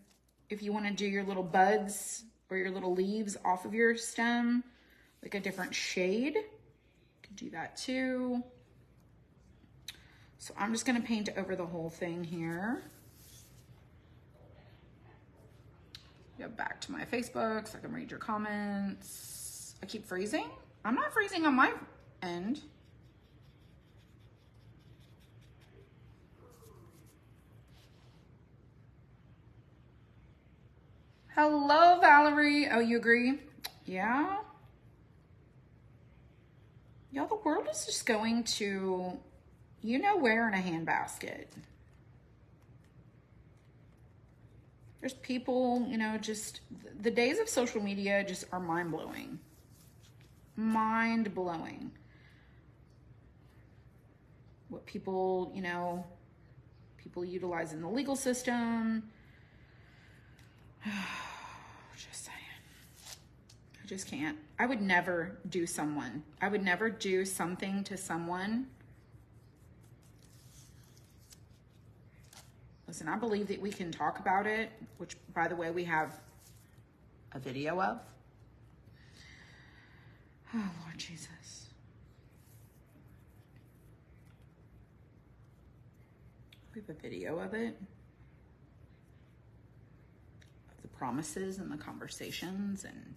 if you want to do your little buds or your little leaves off of your stem, like a different shade. You can do that too. So I'm just going to paint over the whole thing here. Go back to my Facebook so I can read your comments. I keep freezing. I'm not freezing on my end. Hello, Valerie. Oh, you agree? Yeah. Y'all, the world is just going to, you know where in a handbasket. There's people, you know, just the days of social media just are mind-blowing. Mind-blowing. What people, you know, people utilize in the legal system. Just saying. I just can't. I would never do something to someone. Listen, I believe that we can talk about it, which, by the way, we have a video of. Oh, Lord Jesus. We have a video of it. Of the promises and the conversations, and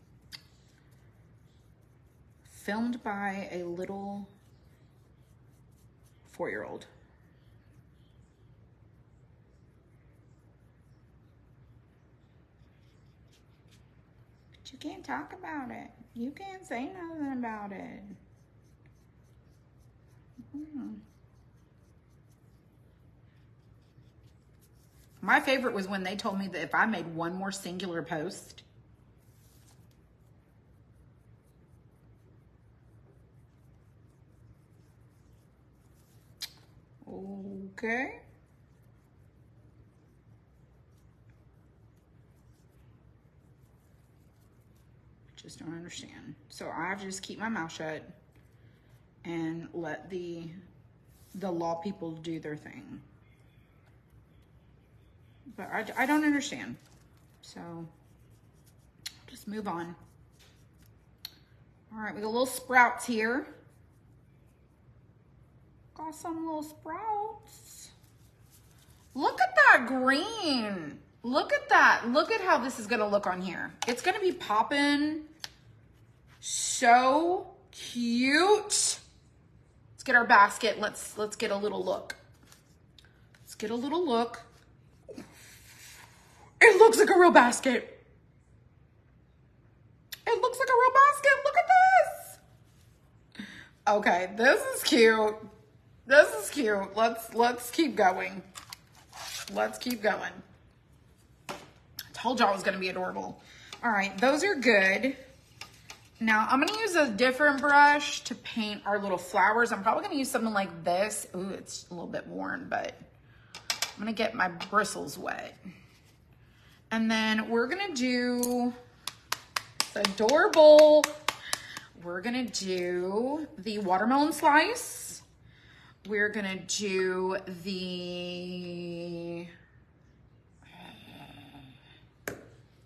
filmed by a little 4-year-old. But you can't talk about it. You can't say nothing about it. My favorite was when they told me that if I made one more singular post, okay. Just don't understand. So I just keep my mouth shut and let the law people do their thing. But I don't understand. So just move on. All right, we got little sprouts here. Got some little sprouts. Look at that green. Look at that. Look at how this is going to look on here. It's going to be popping. So cute. Let's get our basket. Let's get a little look. Let's get a little look. It looks like a real basket. It looks like a real basket. Look at this. Okay, this is cute. This is cute. Let's keep going. Let's keep going. I told y'all it was going to be adorable. All right, those are good. Now I'm gonna use a different brush to paint our little flowers. I'm probably gonna use something like this. Ooh, it's a little bit worn, but I'm gonna get my bristles wet. And then we're gonna do, it's adorable. We're gonna do the watermelon slice. We're gonna do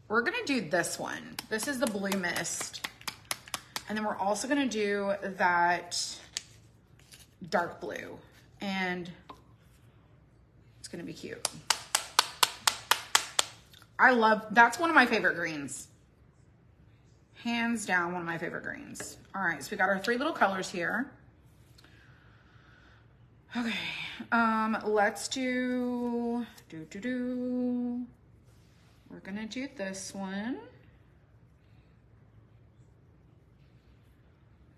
we're gonna do this one. This is the blue mist. And then we're also gonna do that dark blue. And it's gonna be cute. That's one of my favorite greens. Hands down, one of my favorite greens. All right, so we got our 3 little colors here. Okay, let's do. We're gonna do this one.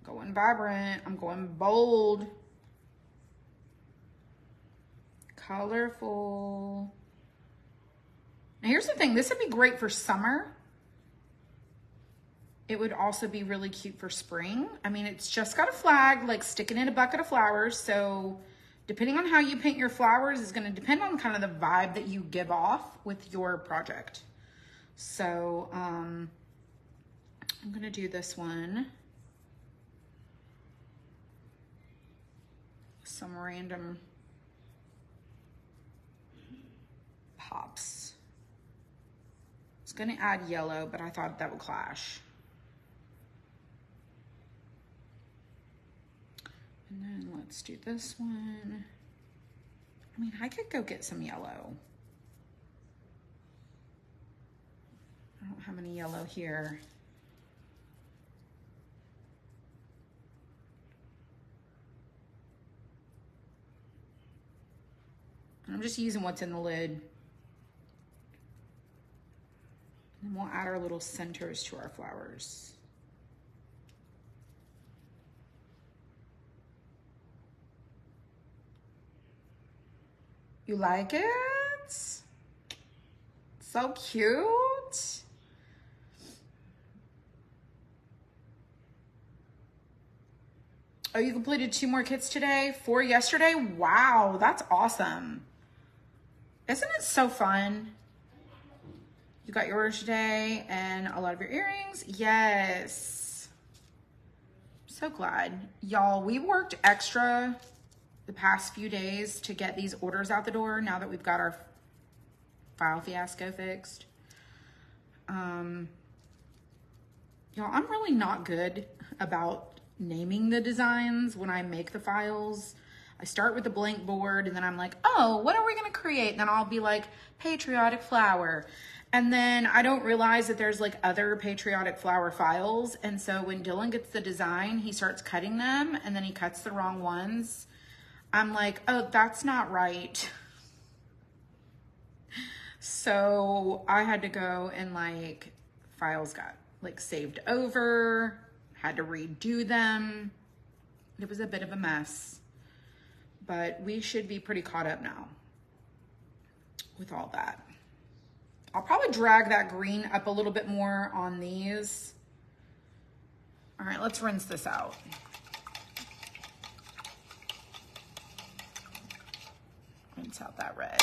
Going vibrant, I'm going bold. Colorful. Now here's the thing, this would be great for summer. It would also be really cute for spring. I mean, it's just got a flag, like sticking in a bucket of flowers. So depending on how you paint your flowers is gonna depend on kind of the vibe that you give off with your project. So I'm gonna do this one. Some random pops. I was gonna add yellow, but I thought that would clash. And then let's do this one. I mean, I could go get some yellow. I don't have any yellow here. I'm just using what's in the lid. And we'll add our little centers to our flowers. You like it? So cute. Oh, you completed 2 more kits today? 4 yesterday? Wow, that's awesome. Isn't it so fun? You got your orders today and a lot of your earrings? Yes. I'm so glad. Y'all, we worked extra the past few days to get these orders out the door now that we've got our file fiasco fixed. Y'all, I'm really not good about naming the designs when I make the files. I start with a blank board and then I'm like, oh, what are we gonna create? And then I'll be like, patriotic flower. And then I don't realize that there's like other patriotic flower files. And so when Dylan gets the design, he starts cutting them and then he cuts the wrong ones. I'm like, oh, that's not right. So I had to go and like, files got like saved over, had to redo them. It was a bit of a mess, but we should be pretty caught up now with all that. I'll probably drag that green up a little bit more on these. All right, let's rinse this out. Rinse out that red.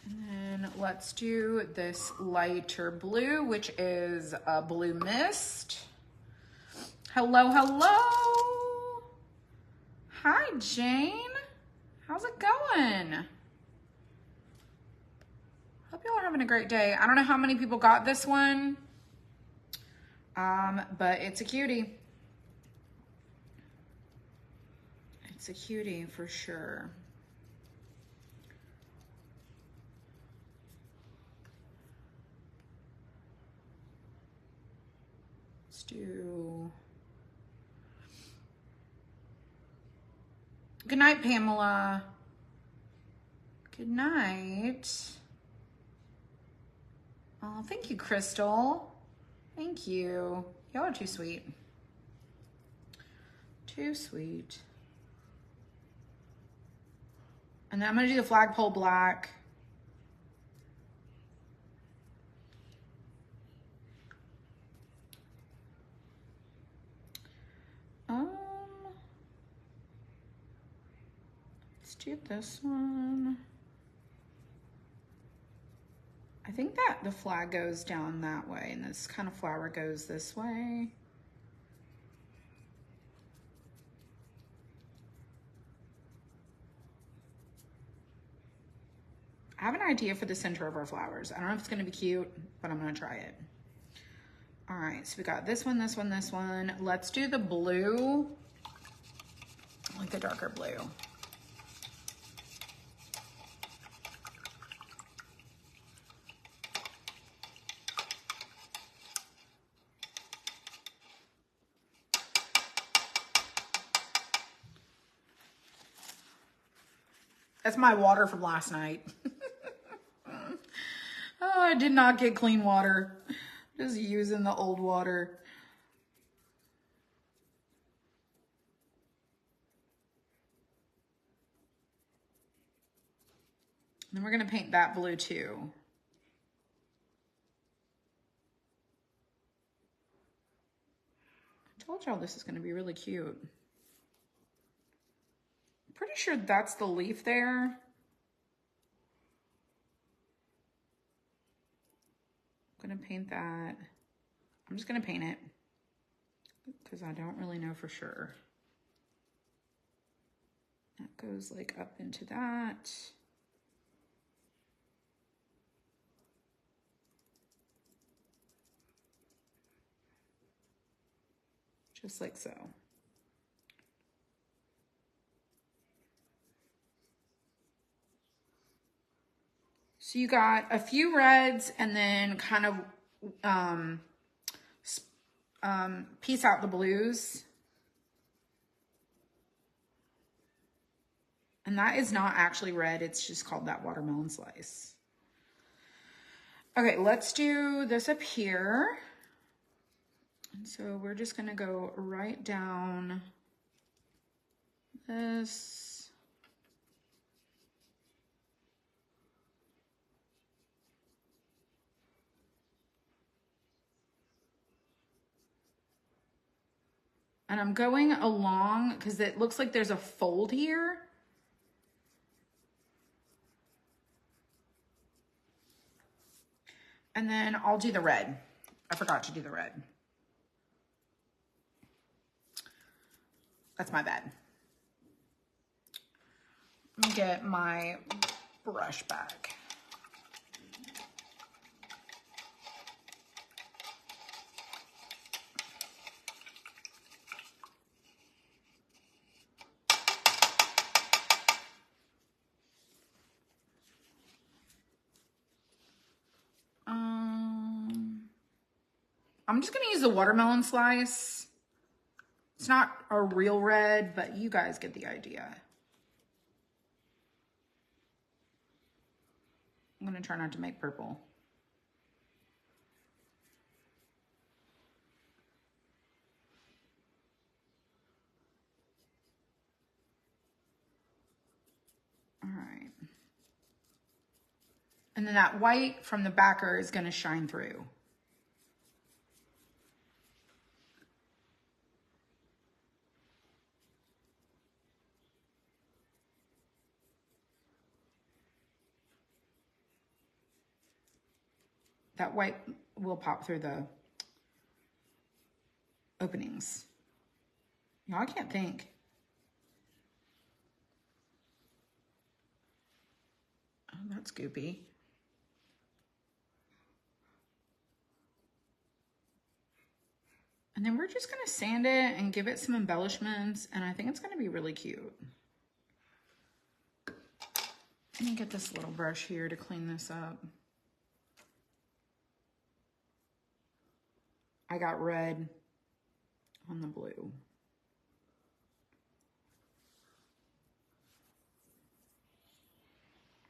And then let's do this lighter blue, which is a blue mist. Hello, hello. Hi, Jane. How's it going? Hope y'all are having a great day. I don't know how many people got this one, but it's a cutie. It's a cutie for sure. Let's do. Good night, Pamela. Good night. Oh, thank you, Crystal. Thank you. Y'all are too sweet. Too sweet. And then I'm gonna do the flagpole black. Let's do this one. I think that the flag goes down that way and this kind of flower goes this way. I have an idea for the center of our flowers. I don't know if it's gonna be cute, but I'm gonna try it. All right, so we got this one, this one, this one. Let's do the blue, like the darker blue. That's my water from last night. Oh, I did not get clean water. Just using the old water. Then we're gonna paint that blue too. I told y'all this is gonna be really cute. I'm pretty sure that's the leaf there. I'm gonna paint that. I'm just gonna paint it because I don't really know for sure. That goes like up into that. Just like so. So you got a few reds and then kind of piece out the blues. And that is not actually red, it's just called that watermelon slice. Okay, let's do this up here. And so we're just gonna go right down this. And I'm going along because it looks like there's a fold here. And then I'll do the red. I forgot to do the red. That's my bad. Let me get my brush back. I'm just gonna use the watermelon slice. It's not a real red, but you guys get the idea. I'm gonna try not to make purple. All right. And then that white from the backer is gonna shine through. That white will pop through the openings. Y'all, I can't think. Oh, that's goopy. And then we're just gonna sand it and give it some embellishments, and I think it's gonna be really cute. Let me get this little brush here to clean this up. I got red on the blue.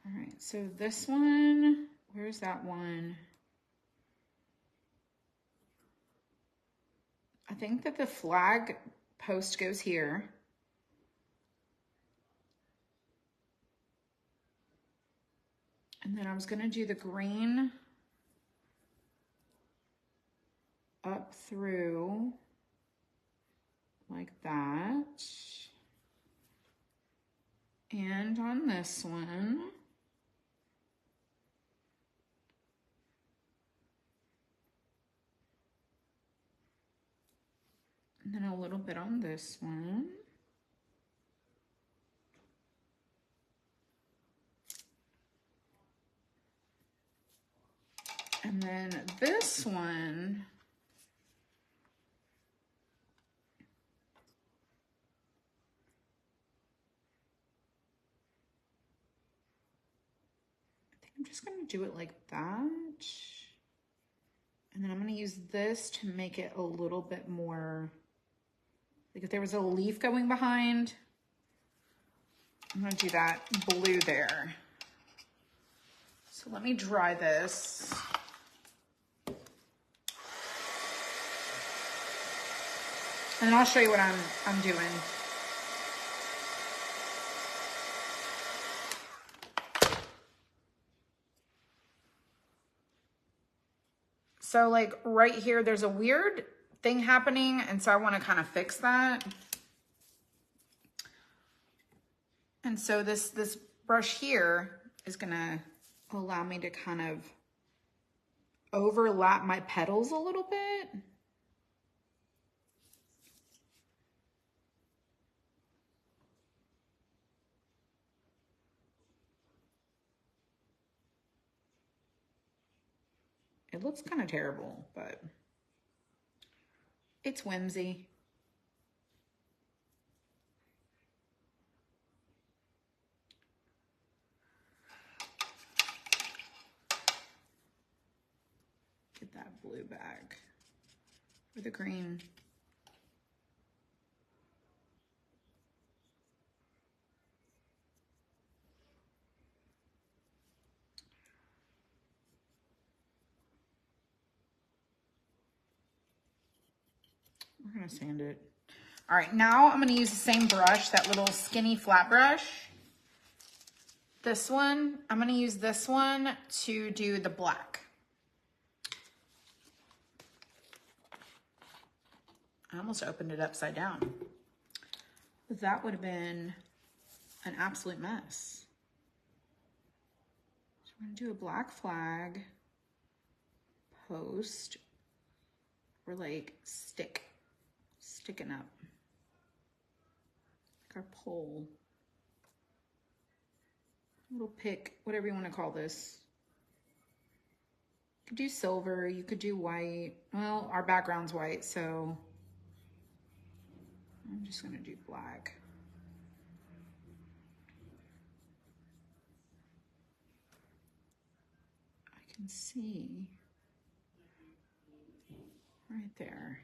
All right, so this one, where's that one? I think that the flag post goes here. And then I was gonna do the green up through like that. And on this one. And then a little bit on this one. And then this one, I think I'm just gonna do it like that. And then I'm gonna use this to make it a little bit more, like if there was a leaf going behind, I'm gonna do that blue there. So let me dry this. And then I'll show you what I'm doing. So like right here, there's a weird thing happening. And so I want to kind of fix that. And so this brush here is gonna allow me to kind of overlap my petals a little bit. It looks kind of terrible, but it's whimsy. Get that blue back or the green. We're gonna sand it. All right, now I'm gonna use the same brush, that little skinny flat brush. This one, I'm gonna use this one to do the black. I almost opened it upside down. That would have been an absolute mess. So I'm gonna do a black flag post or like sticking up, like our pole. Little pick, whatever you want to call this. You could do silver, you could do white. Well, our background's white, so I'm just gonna do black. I can see right there.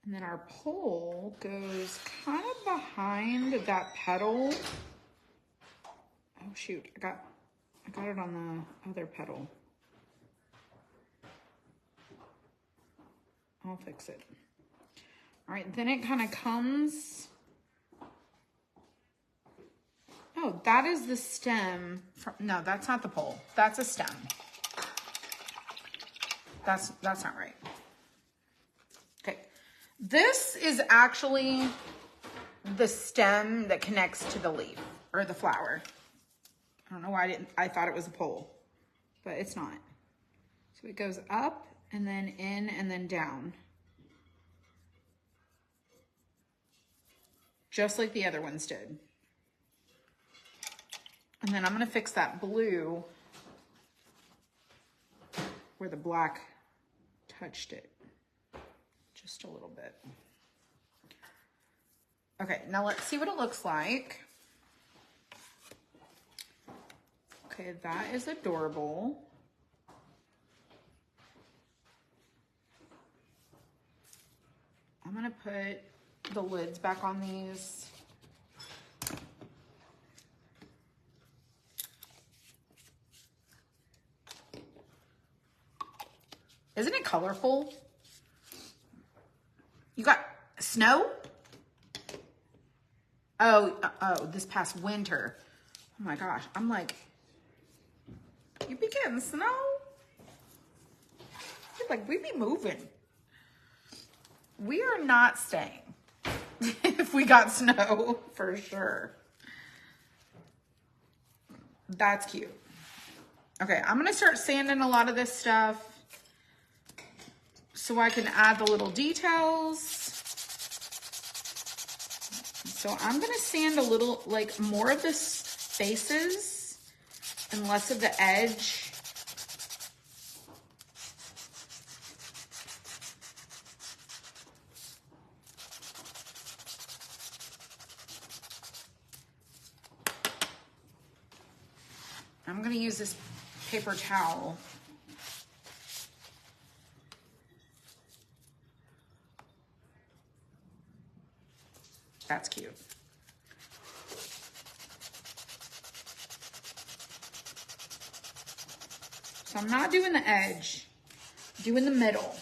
And then our pole goes kind of behind that petal. Oh shoot, I got it on the other petal. I'll fix it. All right, then it kind of comes. Oh, that is the stem from, no, that's not the pole. That's a stem. That's not right. Okay. This is actually the stem that connects to the leaf or the flower. I don't know why I thought it was a pole, but it's not. So it goes up and then in and then down. Just like the other ones did. And then I'm gonna fix that blue where the black touched it. Just a little bit. Okay, now let's see what it looks like. Okay, that is adorable. I'm gonna put the lids back on these. Isn't it colorful? You got snow? Oh, this past winter. Oh my gosh, I'm like, you be getting snow? You're like, we be moving. We are not staying if we got snow, for sure. That's cute. Okay, I'm gonna start sanding a lot of this stuff so I can add the little details. So I'm gonna sand a little, like more of the faces and less of the edge. I'm gonna use this paper towel. That's cute. So I'm not doing the edge, I'm doing the middle.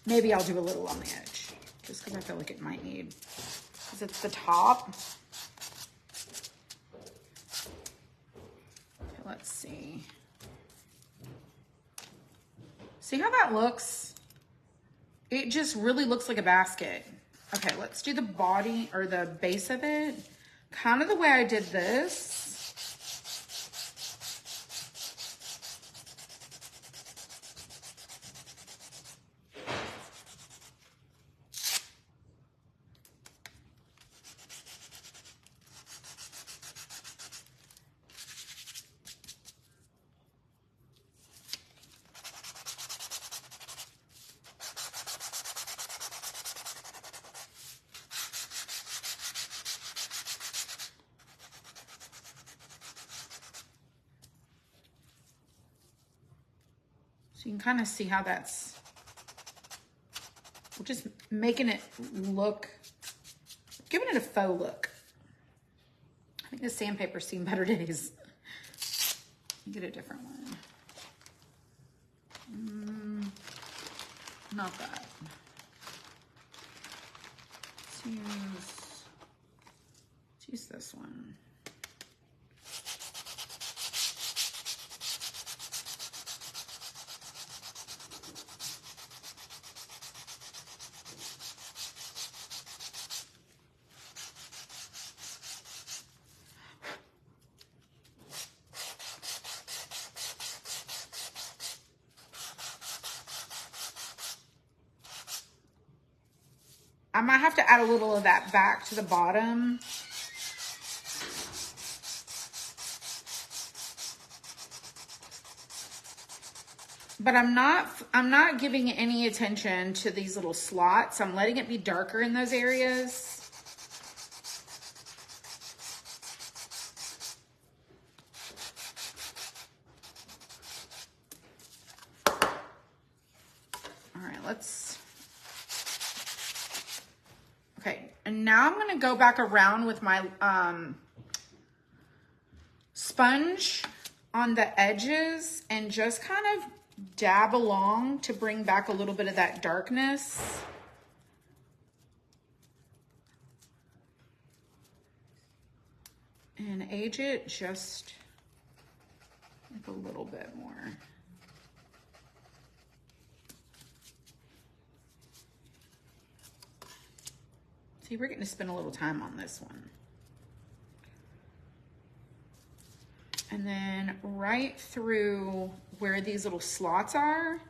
Maybe I'll do a little on the edge, just because I feel like it might need, because it's the top. Okay, let's see. See how that looks? It just really looks like a basket. Okay, let's do the body or the base of it. Kind of the way I did this. So you can kind of see how that's, we're just making it look, giving it a faux look. I think the sandpaper's seen better days. Get a different one. Not that. Let's use this one. I might have to add a little of that back to the bottom. But I'm not giving any attention to these little slots. I'm letting it be darker in those areas. All right, okay, and now I'm gonna go back around with my sponge on the edges and just kind of dab along to bring back a little bit of that darkness. And age it just like a little bit more. See, we're getting to spend a little time on this one. And then right through where these little slots are,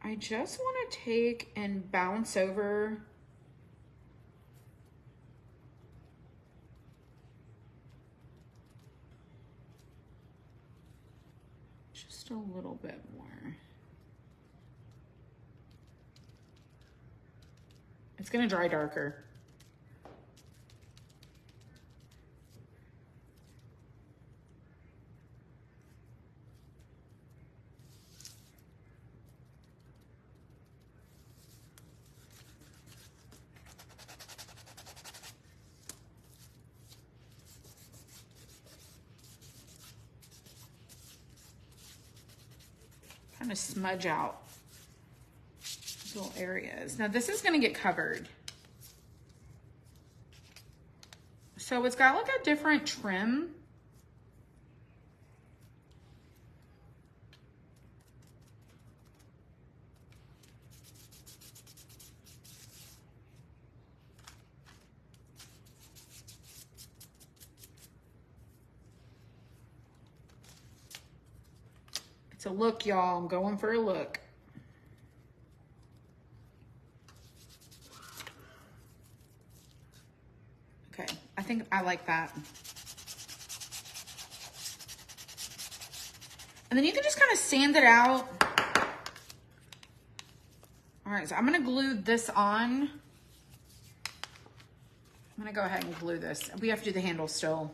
I just want to take and bounce over just a little bit more. It's going to dry darker. Kind of smudge out these little areas. Now this is going to get covered. So it's got like a different trim. It's a look, y'all. I'm going for a look. Okay, I think I like that. And then you can just kind of sand it out. All right, so I'm gonna glue this on. I'm gonna go ahead and glue this. We have to do the handle still.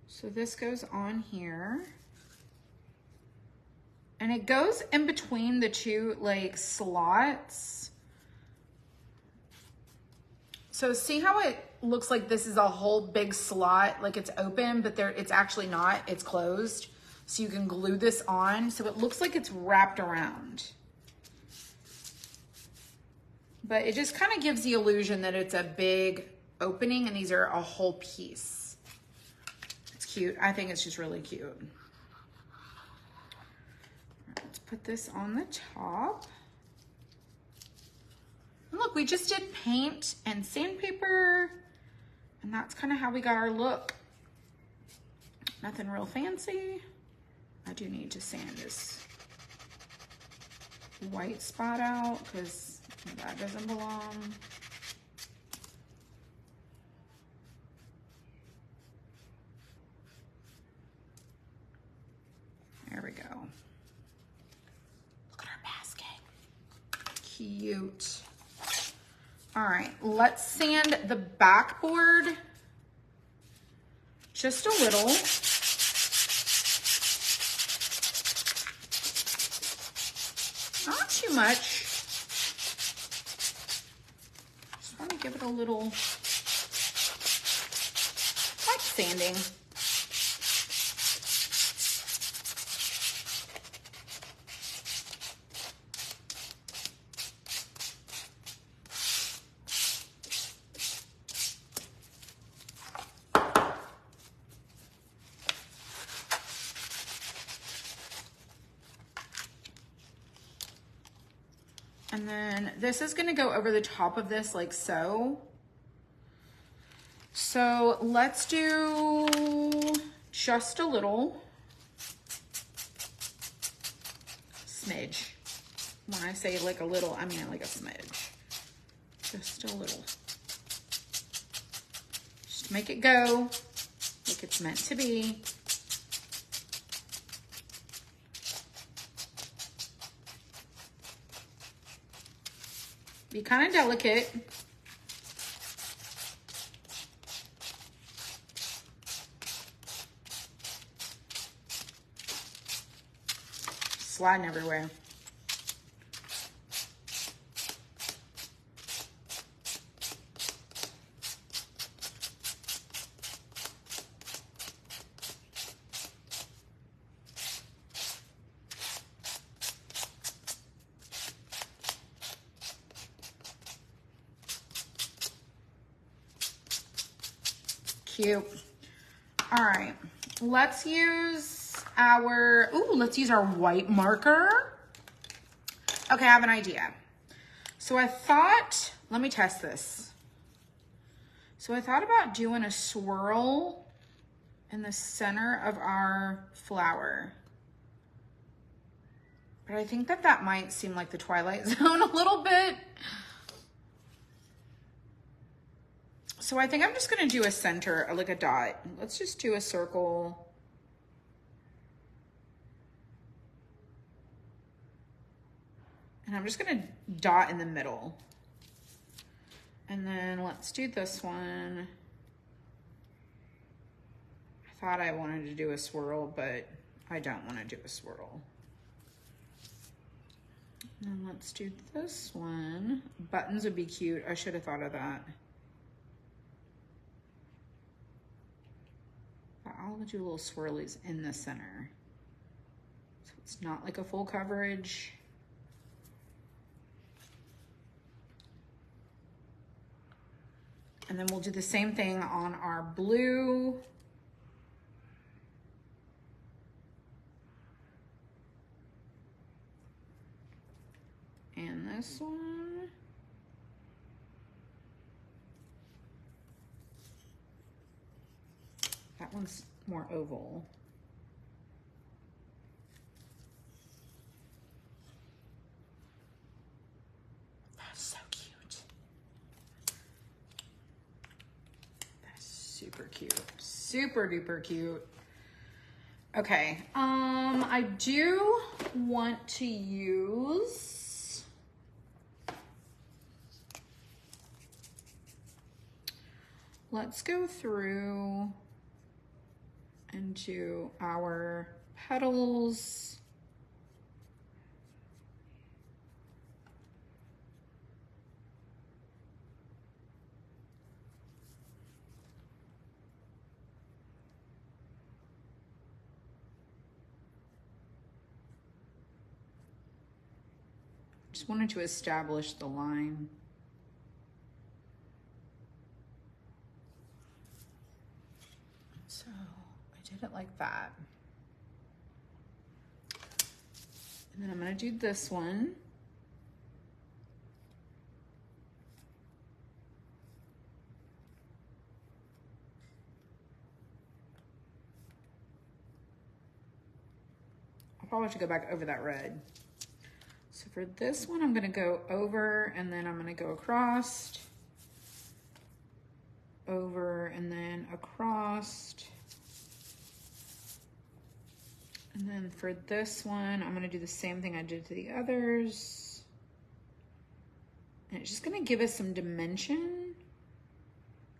So this goes on here. And it goes in between the two like slots. So see how it looks like this is a whole big slot, like it's open, but it's actually not, it's closed. So you can glue this on. So it looks like it's wrapped around. But it just kind of gives the illusion that it's a big opening and these are a whole piece. It's cute. I think it's just really cute. Let's put this on the top. And look, we just did paint and sandpaper, and that's kind of how we got our look. Nothing real fancy. I do need to sand this white spot out because that doesn't belong. There we go. Look at our basket. Cute. All right, let's sand the backboard just a little. Not too much. Just want to give it a little light sanding. And then this is gonna go over the top of this like so. So let's do just a little smidge. When I say like a little, I mean like a smidge. Just a little. Just make it go like it's meant to be. Be kind of delicate. Sliding everywhere. Cute. All right, let's use our, let's use our white marker. Okay, I have an idea. So I thought, let me test this. So I thought about doing a swirl in the center of our flower. But I think that might seem like the Twilight Zone a little bit. So I think I'm just gonna do a center, like a dot. Let's just do a circle. And I'm just gonna dot in the middle. And then let's do this one. I thought I wanted to do a swirl, but I don't wanna do a swirl. And then let's do this one. Buttons would be cute. I should have thought of that. I'll do little swirlies in the center. So it's not like a full coverage. And then we'll do the same thing on our blue. And this one. one's more oval. That's so cute. That's super cute. Super duper cute. Okay, I do want to use let's go through and do our petals. Just wanted to establish the line. So I did it like that. And then I'm gonna do this one. I'll probably have to go back over that red. So for this one, I'm gonna go over and then I'm gonna go across, over and then across. And then for this one, I'm gonna do the same thing I did to the others. And it's just gonna give us some dimension.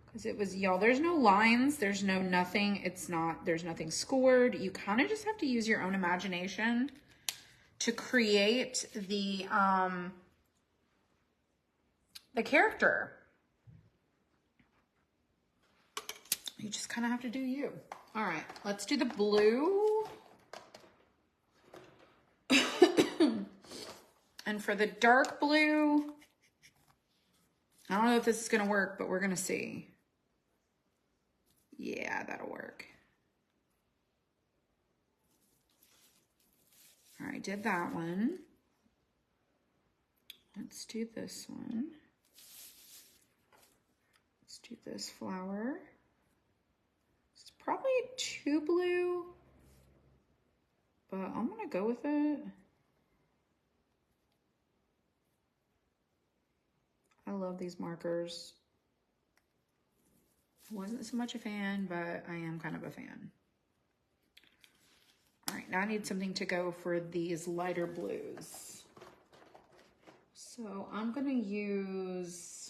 Because it was, y'all, there's no lines, there's no nothing, there's nothing scored. You kind of just have to use your own imagination to create the character. You just kind of have to do you. All right, let's do the blue. And for the dark blue, I don't know if this is gonna work, but we're gonna see. Yeah, that'll work. All right, did that one. Let's do this one. Let's do this flower. It's probably too blue, but I'm gonna go with it. I love these markers. I wasn't so much a fan, but I am kind of a fan. All right, now I need something to go for these lighter blues. So I'm gonna use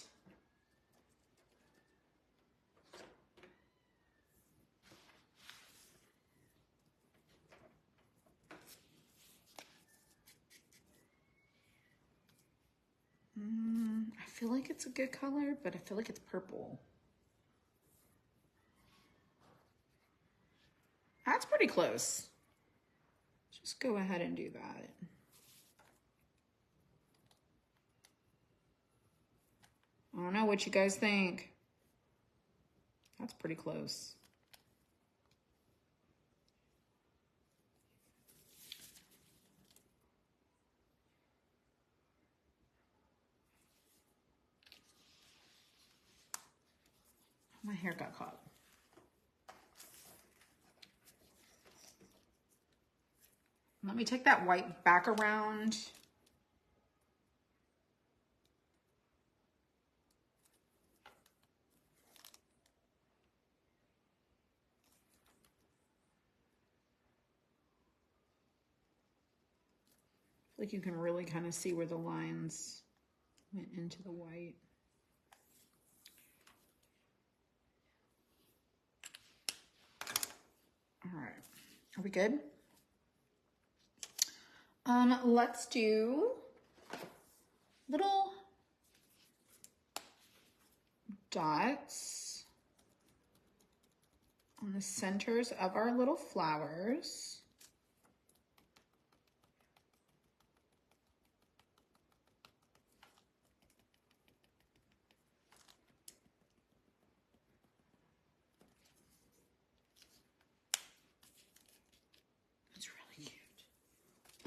I feel like it's a good color, but I feel like it's purple. That's pretty close. Just go ahead and do that. I don't know what you guys think. That's pretty close. My hair got caught. Let me take that white back around. Like you can really kind of see where the lines went into the white. All right, are we good? Let's do little dots on the centers of our little flowers.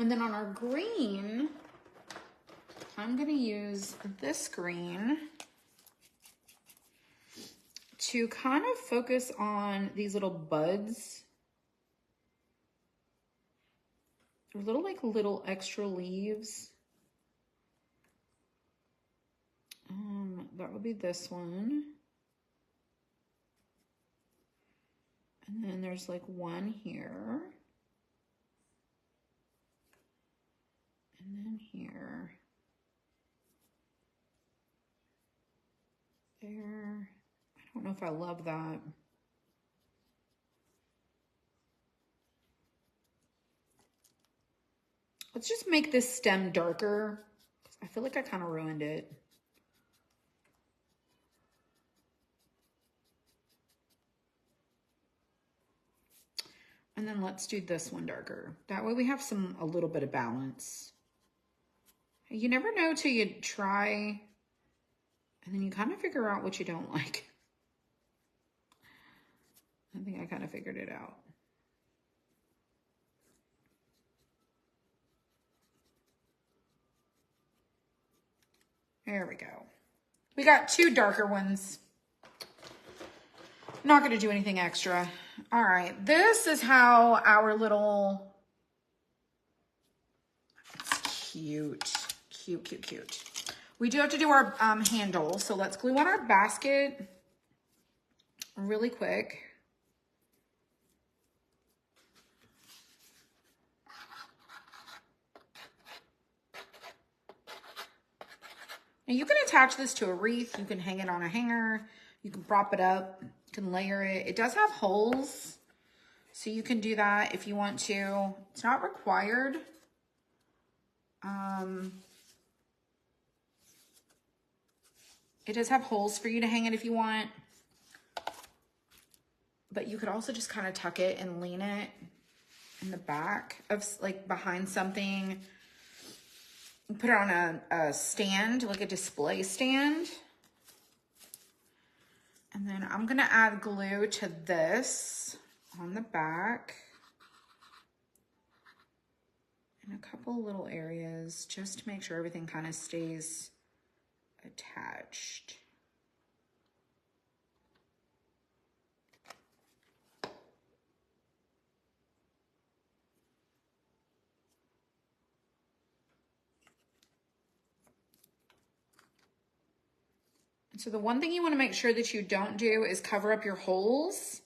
And then on our green, I'm gonna use this green to kind of focus on these little buds. They're little extra leaves. That would be this one. And then there's like one here. And then here. There. I don't know if I love that. Let's just make this stem darker. I feel like I kind of ruined it. And then let's do this one darker. That way we have a little bit of balance. You never know till you try, and then you kind of figure out what you don't like. I think I kind of figured it out. There we go. We got two darker ones. Not going to do anything extra. All right, this is how our little, it's cute, cute, cute, cute. We do have to do our handle, so let's glue on our basket really quick. Now you can attach this to a wreath, you can hang it on a hanger, you can prop it up, you can layer it. It does have holes, so you can do that if you want to. It's not required. It does have holes for you to hang it if you want. But you could also just kind of tuck it and lean it in the back of, like, behind something. Put it on a stand, like a display stand. And then I'm gonna add glue to this on the back. In a couple little areas, just to make sure everything kind of stays attached. So the one thing you want to make sure that you don't do is cover up your holes.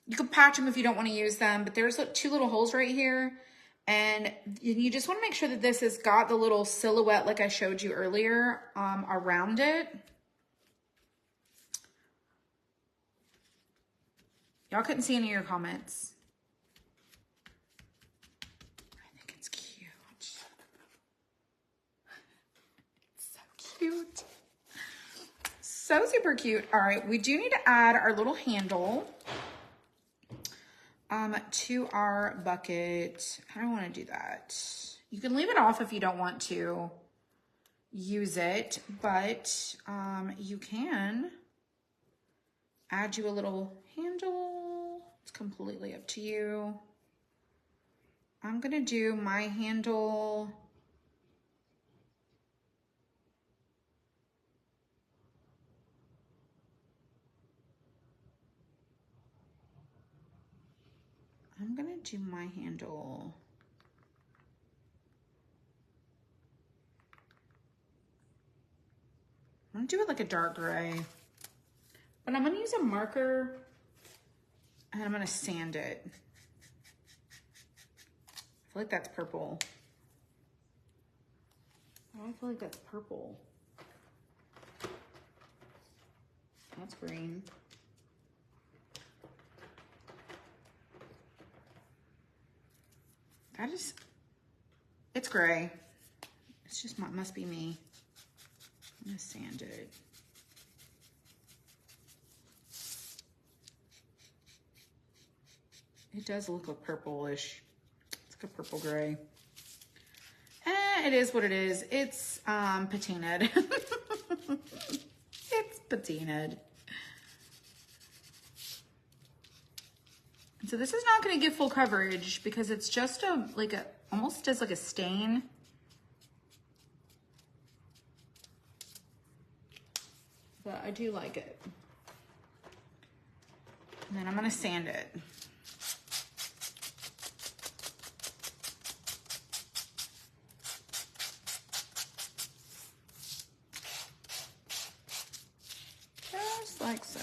You can patch them if you don't want to use them, but there's two little holes right here. And you just want to make sure that this has got the little silhouette like I showed you earlier around it. Y'all couldn't see any of your comments. I think it's cute. It's so cute. So super cute. All right, we do need to add our little handle to our bucket. I don't want to do that. You can leave it off if you don't want to use it, but you can add you a little handle. It's completely up to you. I'm gonna do my handle I'm gonna do it like a dark gray, but I'm gonna use a marker and I'm gonna sand it. I feel like that's purple. Oh, I feel like that's purple. That's green. It's gray. It's just, must be me. I'm gonna sand it. It does look like purplish. It's like a purple gray. It is what it is. It's patinaed. It's patinaed. So this is not going to give full coverage because it's just almost as like a stain. But I do like it. And then I'm gonna sand it. Just like so.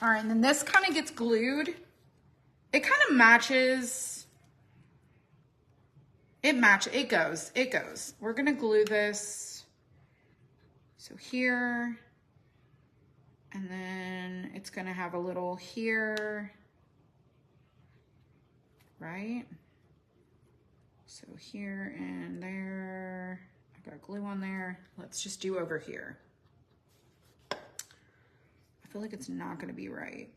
All right, and then this kind of gets glued. It kind of matches. It goes. We're gonna glue this. So here, and then it's gonna have a little here, right? So here and there, I got glue on there. Let's just do over here. I feel like it's not gonna be right.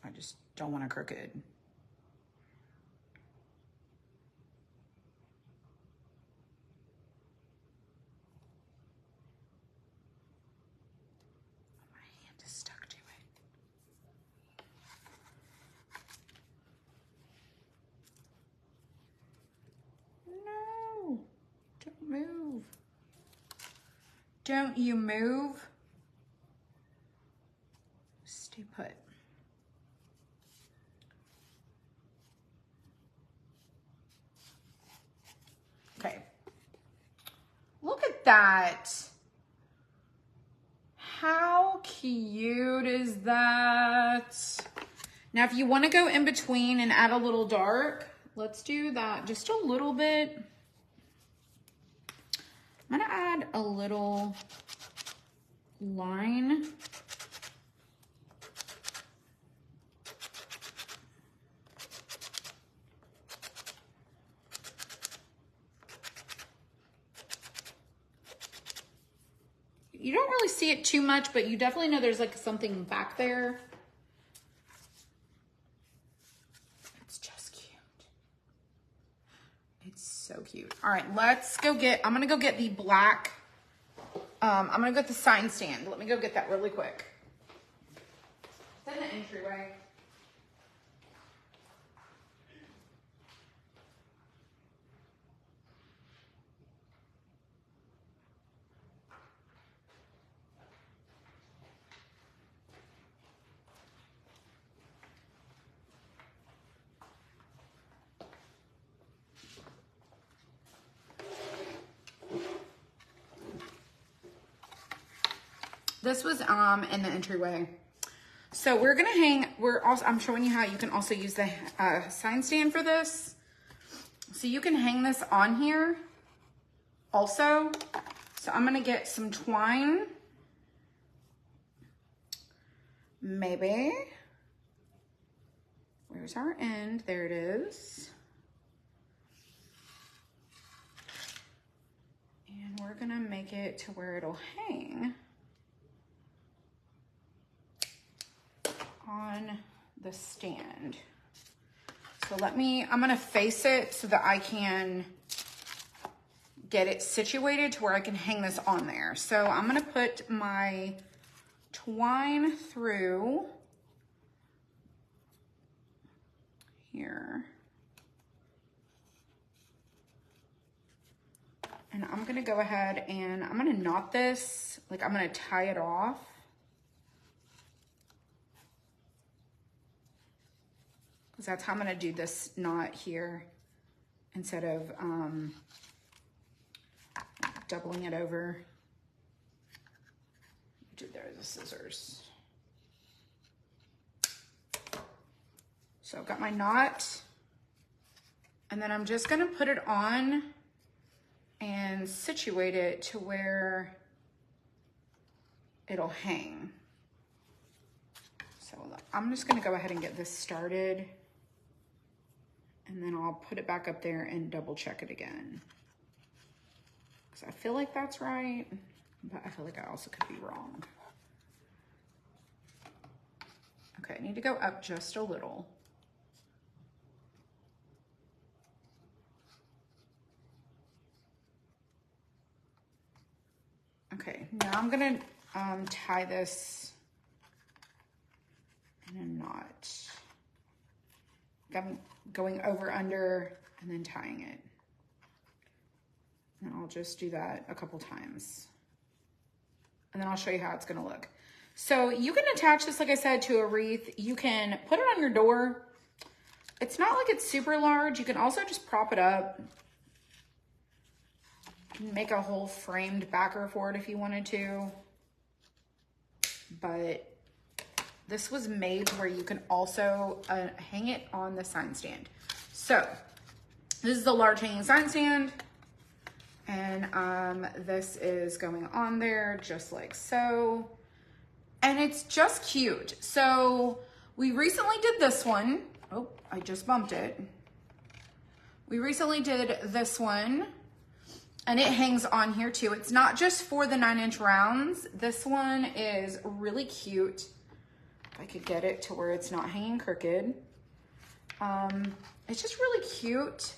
I just don't want it crooked. My hand is stuck to it. No, don't move. Don't you move. Stay put. Okay. Look at that. How cute is that? Now, if you want to go in between and add a little dark, let's do that just a little bit. I'm gonna add a little line. You don't really see it too much, but you definitely know there's like something back there. It's just cute. It's so cute. All right, let's go get, I'm gonna go get the black, I'm gonna get the sign stand. Let me go get that really quick. It's in the entryway. This was in the entryway. So we're gonna hang, I'm showing you how you can also use the sign stand for this. So you can hang this on here also. So I'm gonna get some twine. Maybe. Where's our end? There it is. And we're gonna make it to where it'll hang on the stand. So I'm gonna face it so that I can get it situated to where I can hang this on there. So I'm gonna put my twine through here. And I'm gonna go ahead and I'm gonna knot this, like I'm gonna tie it off. Because that's how I'm gonna do this knot here instead of doubling it over. There's the scissors. So I've got my knot, and then I'm just gonna put it on and situate it to where it'll hang. So I'm just gonna go ahead and get this started, and then I'll put it back up there and double check it again. Because I feel like that's right, but I feel like I also could be wrong. Okay, I need to go up just a little. gonna tie this in a knot. I'm going over, under, and then tying it. And I'll just do that a couple times. And then I'll show you how it's gonna look. So you can attach this, like I said, to a wreath. You can put it on your door. It's not like it's super large. You can also just prop it up. Make a whole framed backer for it if you wanted to. But this was made where you can also hang it on the sign stand. So this is a large hanging sign stand. And this is going on there just like so. And it's just cute. So we recently did this one. Oh, I just bumped it. We recently did this one. And it hangs on here too. It's not just for the 9-inch rounds. This one is really cute. If I could get it to where it's not hanging crooked. It's just really cute.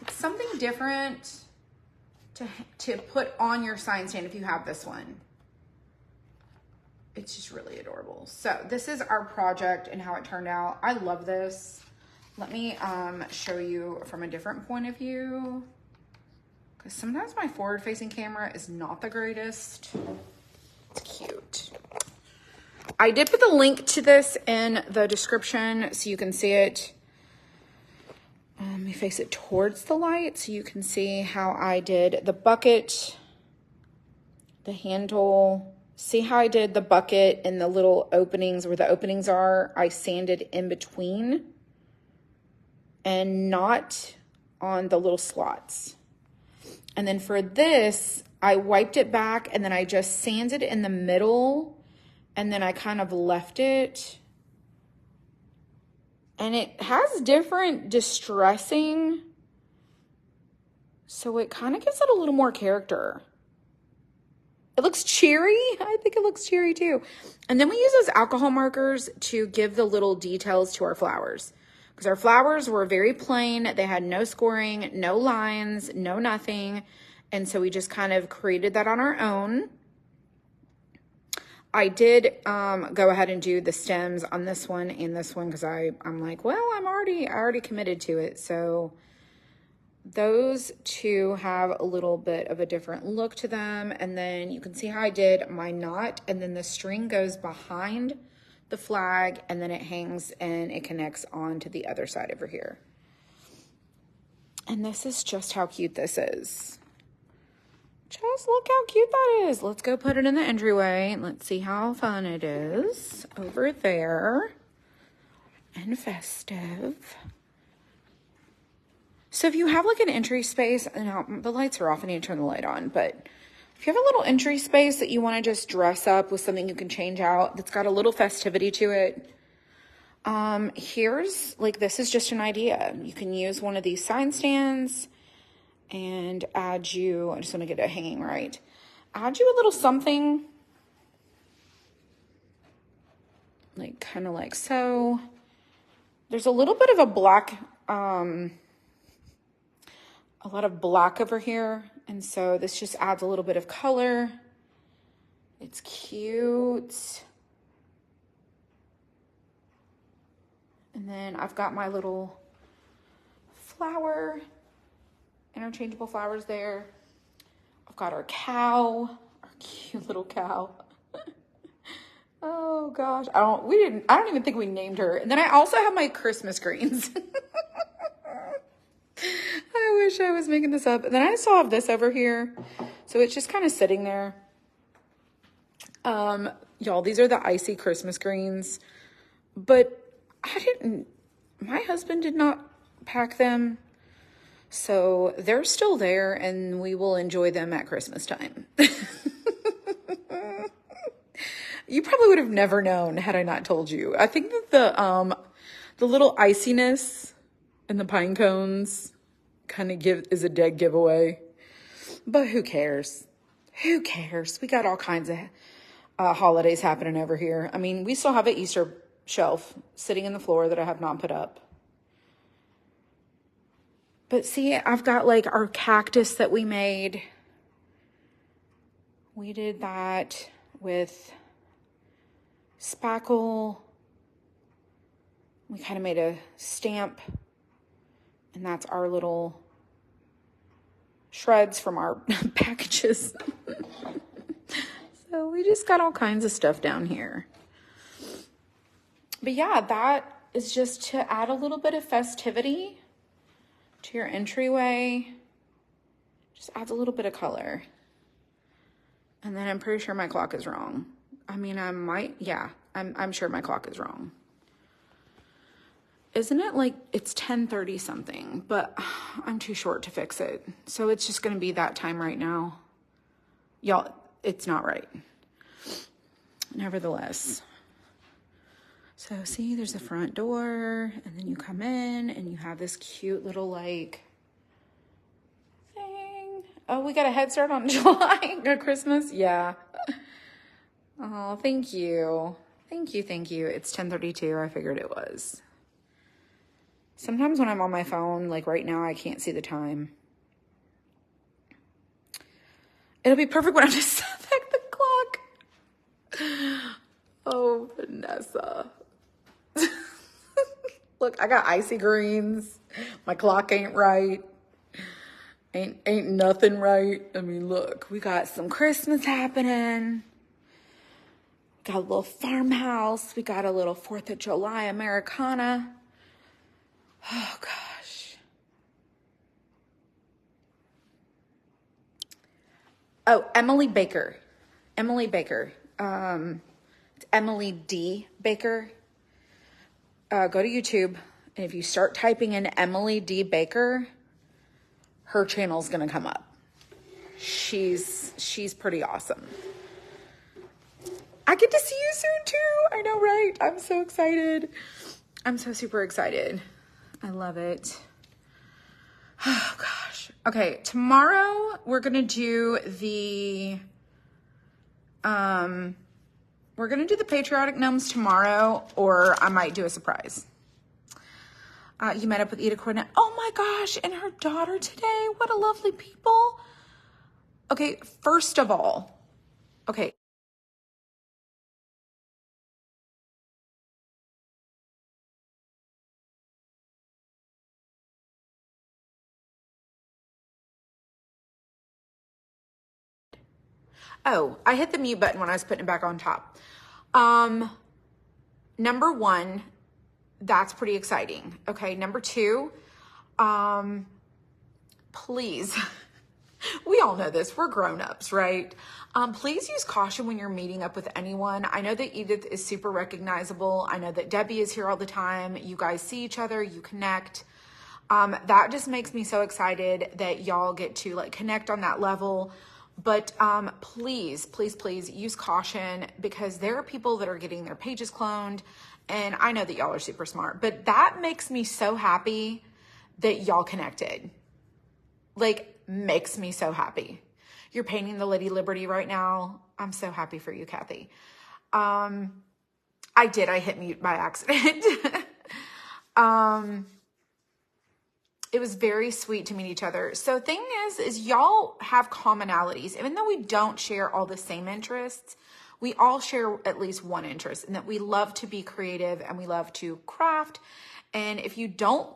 It's something different to put on your sign stand if you have this one. It's just really adorable. So this is our project and how it turned out. I love this. Let me show you from a different point of view. Sometimes my forward-facing camera is not the greatest. It's cute. I did put the link to this in the description so you can see it. Let me face it towards the light so you can see how I did the bucket, the handle. See how I did the bucket and the little openings where the openings are? I sanded in between and not on the little slots. And then for this, I wiped it back and then I just sanded in the middle and then I kind of left it. And it has different distressing, so it kind of gives it a little more character. It looks cheery. I think it looks cheery too. And then we use those alcohol markers to give the little details to our flowers. Because our flowers were very plain. They had no scoring, no lines, no nothing. And so we just kind of created that on our own. I did go ahead and do the stems on this one and this one because I'm like, well, I already committed to it. So those two have a little bit of a different look to them. And then you can see how I did my knot, and then the string goes behind the flag and then it hangs and it connects on to the other side over here. And this is just how cute this is. Just look how cute that is. Let's go put it in the entryway and let's see how fun it is over there and festive. So if you have like an entry space, and the lights are off, I need to turn the light on, but if you have a little entry space that you want to just dress up with something you can change out that's got a little festivity to it, here's, like, this is just an idea. You can use one of these sign stands and add you, I just want to get it hanging right, add you a little something, like kind of like so. There's a little bit of a black, a lot of black over here, and so this just adds a little bit of color. It's cute. And then I've got my little flower, interchangeable flowers there. I've got our cow, our cute little cow. Oh gosh, I don't even think we named her. And then I also have my Christmas greens. I wish I was making this up. And then I still have this over here. So it's just kind of sitting there. Y'all, these are the icy Christmas greens, but my husband did not pack them. So they're still there and we will enjoy them at Christmas time. You probably would have never known had I not told you. I think that the little iciness in the pine cones kind of is a dead giveaway, but who cares? Who cares? We got all kinds of holidays happening over here. I mean, we still have an Easter shelf sitting in the floor that I have not put up. But see, I've got like our cactus that we made We did that with spackle. We kind of made a stamp, and that's our little shreds from our packages. So we just got all kinds of stuff down here. But yeah, that is just to add a little bit of festivity to your entryway. Just adds a little bit of color. And then I'm pretty sure my clock is wrong. I mean, I'm sure my clock is wrong. Isn't it like it's 10:30 something, but I'm too short to fix it. So it's just going to be that time right now. Y'all, it's not right. Nevertheless. So see, there's the front door, and then you come in and you have this cute little like thing. Oh, we got a head start on July or Christmas. Yeah. Oh, thank you. Thank you. Thank you. It's 10:32. I figured it was. Sometimes when I'm on my phone, like right now, I can't see the time. It'll be perfect when I just set back the clock. Oh, Vanessa. Look, I got icy greens. My clock ain't right. Ain't nothing right. I mean, look, we got some Christmas happening. Got a little farmhouse. We got a little 4th of July Americana. Oh, gosh. Oh, Emily Baker. Emily Baker. It's Emily D. Baker. Go to YouTube, and if you start typing in Emily D. Baker, her channel's gonna come up. She's pretty awesome. I get to see you soon too. I know, right? I'm so excited. I'm so super excited. I love it. Oh gosh. Okay, tomorrow we're gonna do the patriotic gnomes tomorrow, or I might do a surprise. You met up with Ida Cornet. Oh my gosh, and her daughter today. What a lovely people. Okay, first of all, okay. Oh, I hit the mute button when I was putting it back on top. Number one, that's pretty exciting. Okay, number two, please, we all know this, we're grown-ups, right? Please use caution when you're meeting up with anyone. I know that Edith is super recognizable. I know that Debbie is here all the time. You guys see each other, you connect. That just makes me so excited that y'all get to like connect on that level. But please, please, please use caution, because there are people that are getting their pages cloned, and I know that y'all are super smart, but that makes me so happy that y'all connected. Like, makes me so happy. You're painting the Lady Liberty right now. I'm so happy for you, Kathy. I hit mute by accident. It was very sweet to meet each other. So thing is y'all have commonalities. Even though we don't share all the same interests, we all share at least one interest, and that we love to be creative and we love to craft. And if you don't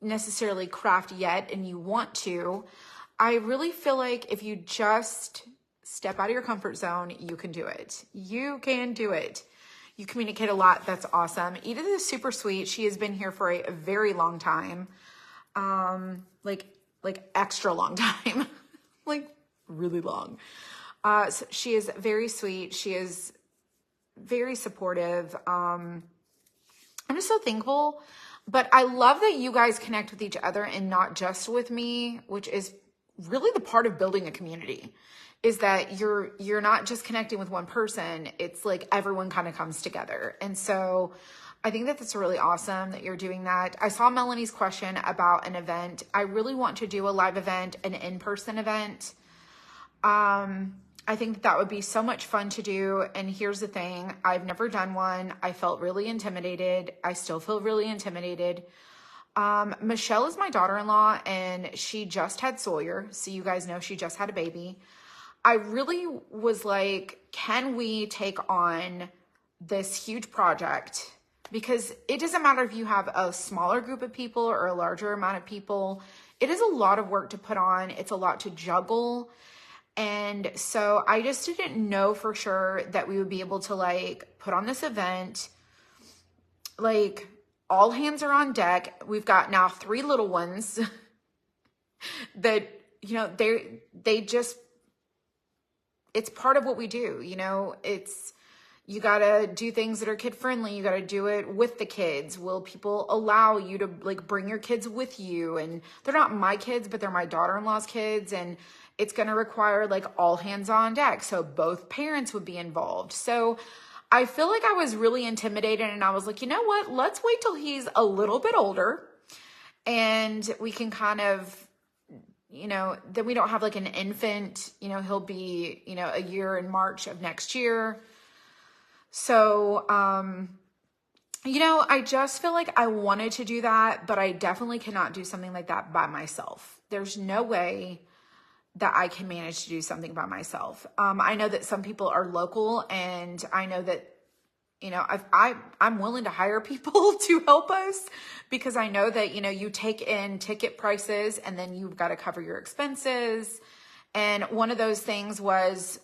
necessarily craft yet and you want to, I really feel like if you just step out of your comfort zone, you can do it. You can do it. You communicate a lot. That's awesome. Edith is super sweet. She has been here for a very long time. Like extra long time, like really long. So she is very sweet. She is very supportive. I'm just so thankful, but I love that you guys connect with each other and not just with me, which is really the part of building a community, is that you're not just connecting with one person. It's like everyone kind of comes together. And so I think that that's really awesome that you're doing that. I saw Melanie's question about an event. I really want to do a live event, an in-person event. I think that would be so much fun to do. And here's the thing. I've never done one. I felt really intimidated. I still feel really intimidated. Michelle is my daughter-in-law, and she just had Sawyer. So you guys know she just had a baby. I really was like, can we take on this huge project? Because it doesn't matter if you have a smaller group of people or a larger amount of people. It is a lot of work to put on. It's a lot to juggle. And so I just didn't know for sure that we would be able to like put on this event. Like all hands are on deck. We've got now 3 little ones that, you know, they just, it's part of what we do. You know, you got to do things that are kid friendly. You got to do it with the kids. Will people allow you to like bring your kids with you? And they're not my kids, but they're my daughter-in-law's kids. And it's going to require like all hands on deck. So both parents would be involved. So I feel like I was really intimidated, and I was like, you know what? Let's wait till he's a little bit older and we can kind of, you know, then we don't have like an infant, you know, he'll be, you know, a year in March of next year. So, you know, I just feel like I wanted to do that, but I definitely cannot do something like that by myself. There's no way that I can manage to do something by myself. I know that some people are local, and I know that, you know, I'm willing to hire people to help us, because I know that, you know, you take in ticket prices and then you've got to cover your expenses. And one of those things was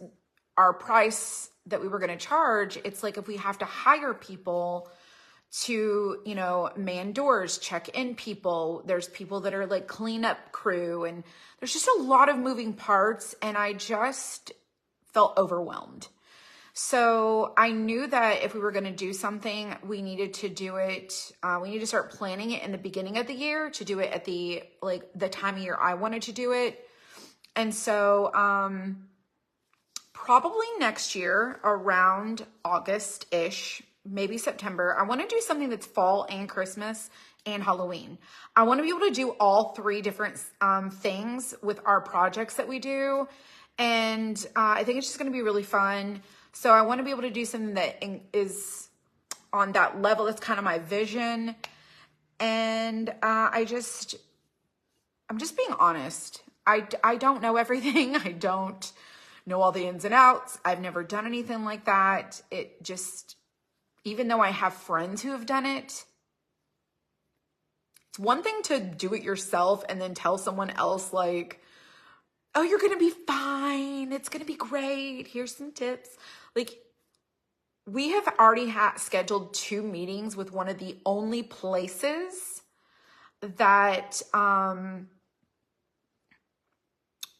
our price that we were going to charge. It's like, if we have to hire people to, you know, man doors, check in people, there's people that are like cleanup crew, and there's just a lot of moving parts, and I just felt overwhelmed. So I knew that if we were going to do something, we needed to do it. We need to start planning it in the beginning of the year to do it at the time of year I wanted to do it. And so, probably next year around August-ish, maybe September, I want to do something that's fall and Christmas and Halloween. I want to be able to do all 3 different things with our projects that we do. And I think it's just going to be really fun. So I want to be able to do something that is on that level. That's kind of my vision. And I'm just being honest. I don't know everything. I don't know all the ins and outs. I've never done anything like that. It just, even though I have friends who have done it, it's one thing to do it yourself and then tell someone else like, oh, you're going to be fine. It's going to be great. Here's some tips. Like, we have already scheduled 2 meetings with one of the only places that,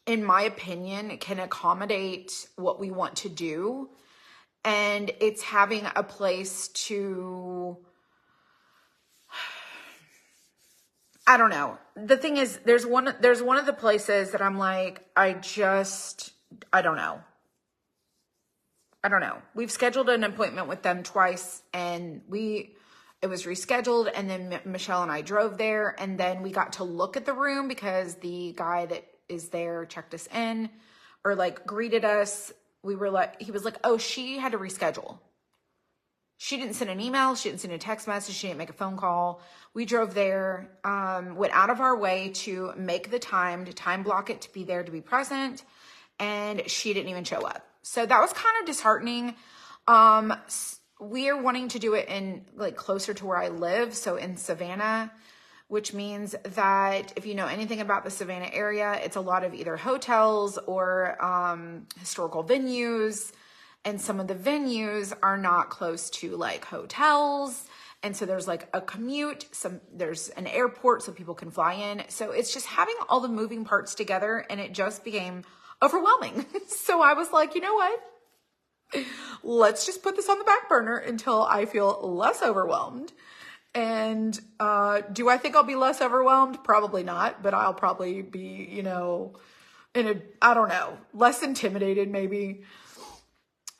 in my opinion, can accommodate what we want to do. And it's having a place to, I don't know. The thing is, there's one of the places that I'm like, I don't know. We've scheduled an appointment with them twice, and it was rescheduled, and then Michelle and I drove there, and then we got to look at the room because the guy that is there checked us in, or like greeted us. He was like, oh, she had to reschedule. She didn't send an email. She didn't send a text message. She didn't make a phone call. We drove there, went out of our way to make the time, to time block it, to be there, to be present. And she didn't even show up. So that was kind of disheartening. We are wanting to do it in like closer to where I live. So in Savannah, which means that if you know anything about the Savannah area, it's a lot of either hotels or historical venues. And some of the venues are not close to like hotels. And so there's like a commute, there's an airport so people can fly in. So it's just having all the moving parts together, and it just became overwhelming. So I was like, you know what? Let's just put this on the back burner until I feel less overwhelmed. And do I think I'll be less overwhelmed? Probably not, but I'll probably be, you know, I don't know, less intimidated maybe.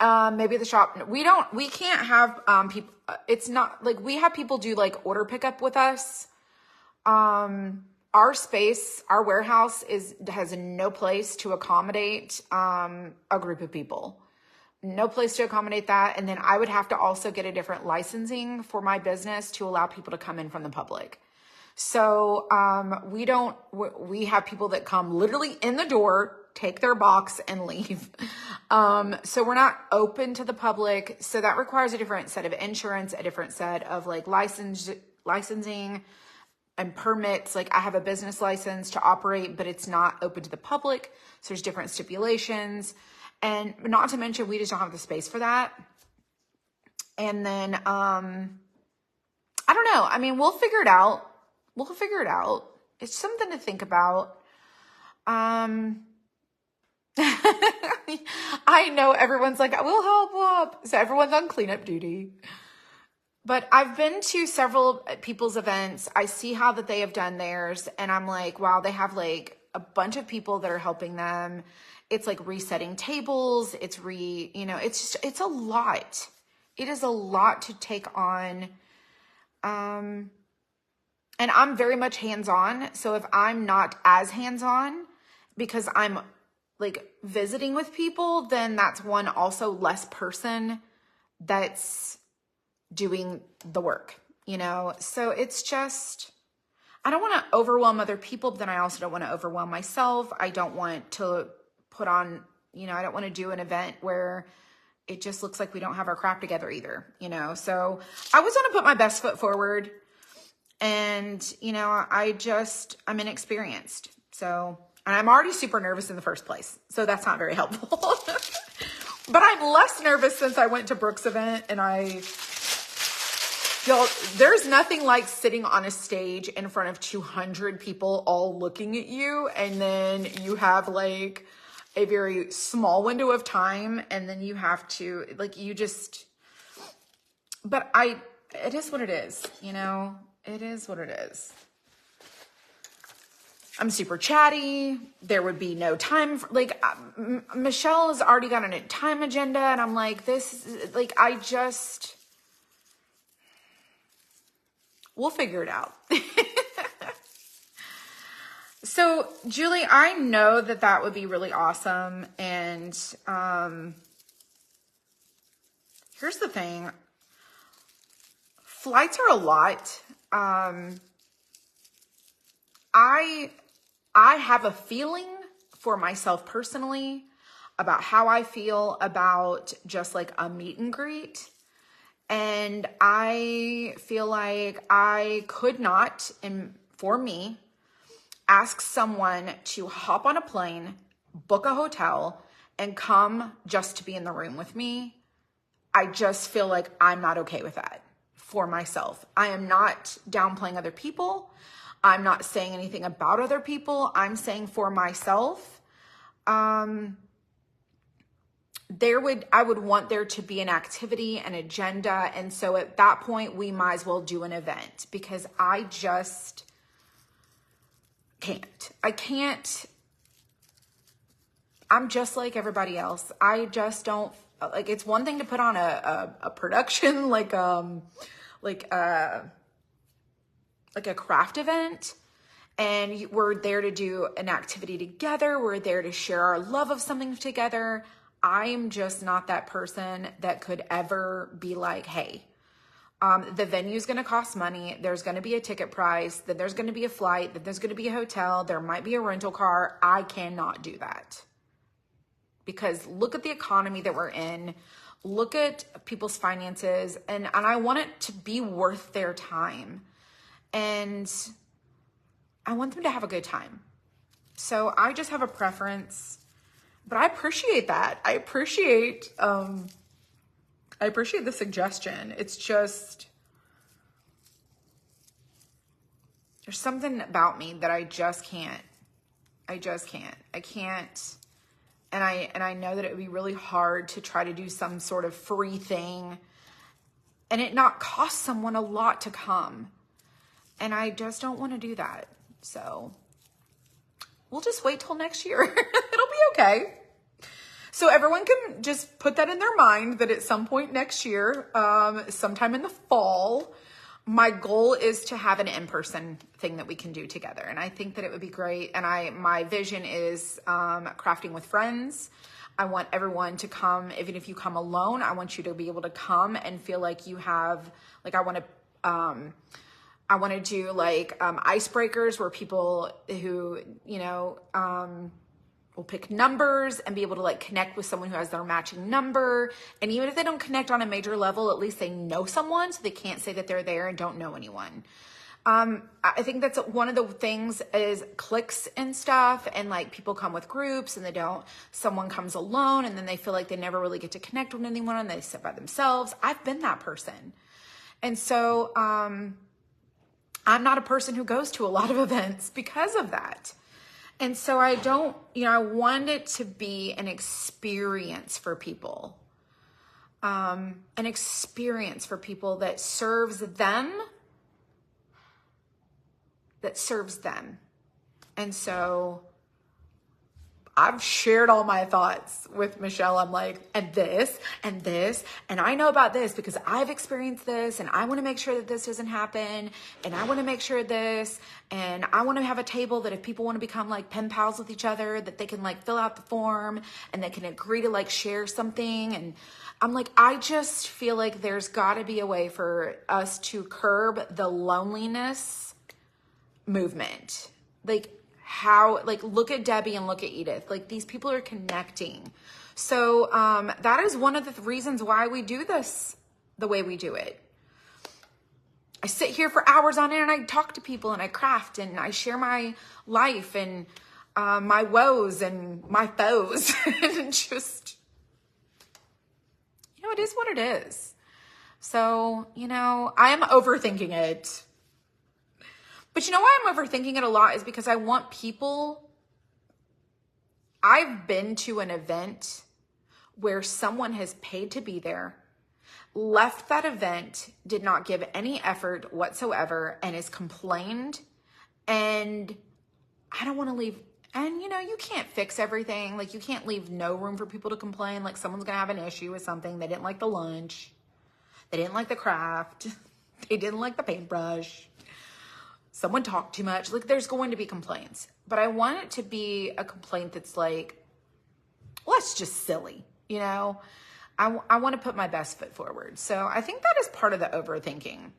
Maybe the shop, we can't have people, it's not like we have people do like order pickup with us. Our space, our warehouse has no place to accommodate a group of people. No place to accommodate that. And then I would have to also get a different licensing for my business to allow people to come in from the public. So we have people that come literally in the door take their box and leave. So we're not open to the public. So that requires a different set of insurance, a different set of like licensing and permits. Like I have a business license to operate, but it's not open to the public. So there's different stipulations, and not to mention, we just don't have the space for that. And then, I don't know. I mean, we'll figure it out. We'll figure it out. It's something to think about. I know everyone's like, we'll help. So everyone's on cleanup duty. But I've been to several people's events. I see how that they have done theirs. And I'm like, wow, they have like a bunch of people that are helping them. It's like resetting tables. It's it's a lot. It is a lot to take on. And I'm very much hands-on. So if I'm not as hands-on because I'm like visiting with people, then that's one also less person that's doing the work, So it's just, I don't want to overwhelm other people, but then I also don't want to overwhelm myself. I don't want to put on, I don't want to do an event where it just looks like we don't have our crap together either, So I was going to put my best foot forward, and, I'm inexperienced. So, and I'm already super nervous in the first place. So that's not very helpful. But I'm less nervous since I went to Brooke's event, and there's nothing like sitting on a stage in front of 200 people all looking at you, and then you have like a very small window of time, and then you have to it is what it is, it is what it is. I'm super chatty. There would be no time for, Michelle has already got a time agenda, and I'm like, we'll figure it out. So, Julie, I know that would be really awesome. And here's the thing. Flights are a lot. I have a feeling for myself personally about how I feel about just like a meet and greet. And I feel like I could not, and for me, ask someone to hop on a plane, book a hotel, and come just to be in the room with me. I just feel like I'm not okay with that for myself. I am not downplaying other people. I'm not saying anything about other people. I'm saying for myself, I would want there to be an activity, an agenda. And so at that point, we might as well do an event, because I just can't. I'm just like everybody else. I just don't, like, it's one thing to put on a production, like a craft event, and we're there to do an activity together. We're there to share our love of something together. I'm just not that person that could ever be like, hey, the venue's going to cost money. There's going to be a ticket price. Then there's going to be a flight. Then there's going to be a hotel. There might be a rental car. I cannot do that, because look at the economy that we're in. Look at people's finances, and I want it to be worth their time, and I want them to have a good time. So I just have a preference, but I appreciate that. I appreciate the suggestion. It's just, there's something about me that I just can't. I can't. And I know that it would be really hard to try to do some sort of free thing and it not cost someone a lot to come. And I just don't want to do that. So we'll just wait till next year. It'll be okay. So everyone can just put that in their mind that at some point next year, sometime in the fall, my goal is to have an in-person thing that we can do together. And I think that it would be great. And my vision is crafting with friends. I want everyone to come. Even if you come alone, I want you to be able to come and feel like you have, like, I want to do like icebreakers where people who, will pick numbers and be able to like connect with someone who has their matching number. And even if they don't connect on a major level, at least they know someone, so they can't say that they're there and don't know anyone. I think that's one of the things is cliques and stuff, and like people come with groups and someone comes alone and then they feel like they never really get to connect with anyone and they sit by themselves. I've been that person. And so, I'm not a person who goes to a lot of events because of that. And so I want it to be an experience for people. An experience for people that serves them. And so I've shared all my thoughts with Michelle. I'm like, and this, and this, and I know about this because I've experienced this, and I want to make sure that this doesn't happen, and I want to make sure this, and I want to have a table that if people want to become like pen pals with each other, that they can like fill out the form, and they can agree to like share something. And I'm like, I just feel like there's got to be a way for us to curb the loneliness movement. Look at Debbie and look at Edith. Like, these people are connecting. So that is one of the reasons why we do this the way we do it. I sit here for hours on end and I talk to people and I craft and I share my life and my woes and my foes. And just, it is what it is. So, I am overthinking it. But why I'm overthinking it a lot is because I want people. I've been to an event where someone has paid to be there, left that event, did not give any effort whatsoever, and has complained. And I don't want to leave. And, you can't fix everything. Like, you can't leave no room for people to complain. Like, someone's going to have an issue with something. They didn't like the lunch. They didn't like the craft. They didn't like the paintbrush. Someone talked too much. Like, there's going to be complaints. But I want it to be a complaint that's like, well, it's just silly, I want to put my best foot forward. So I think that is part of the overthinking,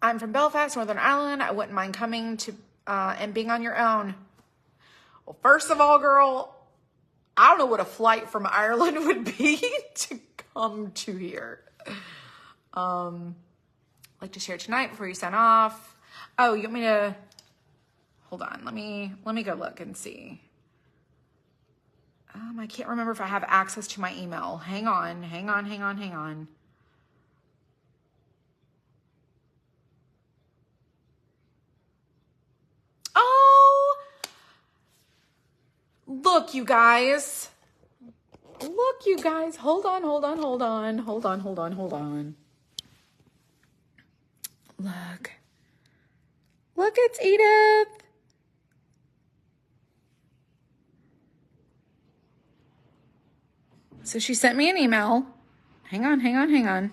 I'm from Belfast, Northern Ireland. I wouldn't mind coming to and being on your own. Well, first of all, girl, I don't know what a flight from Ireland would be to come to here. Like to share tonight before you sign off. Oh, you want me to hold on? Let me go look and see. I can't remember if I have access to my email. Hang on. Oh, look, you guys. Hold on. Look, it's Edith. So she sent me an email. Hang on.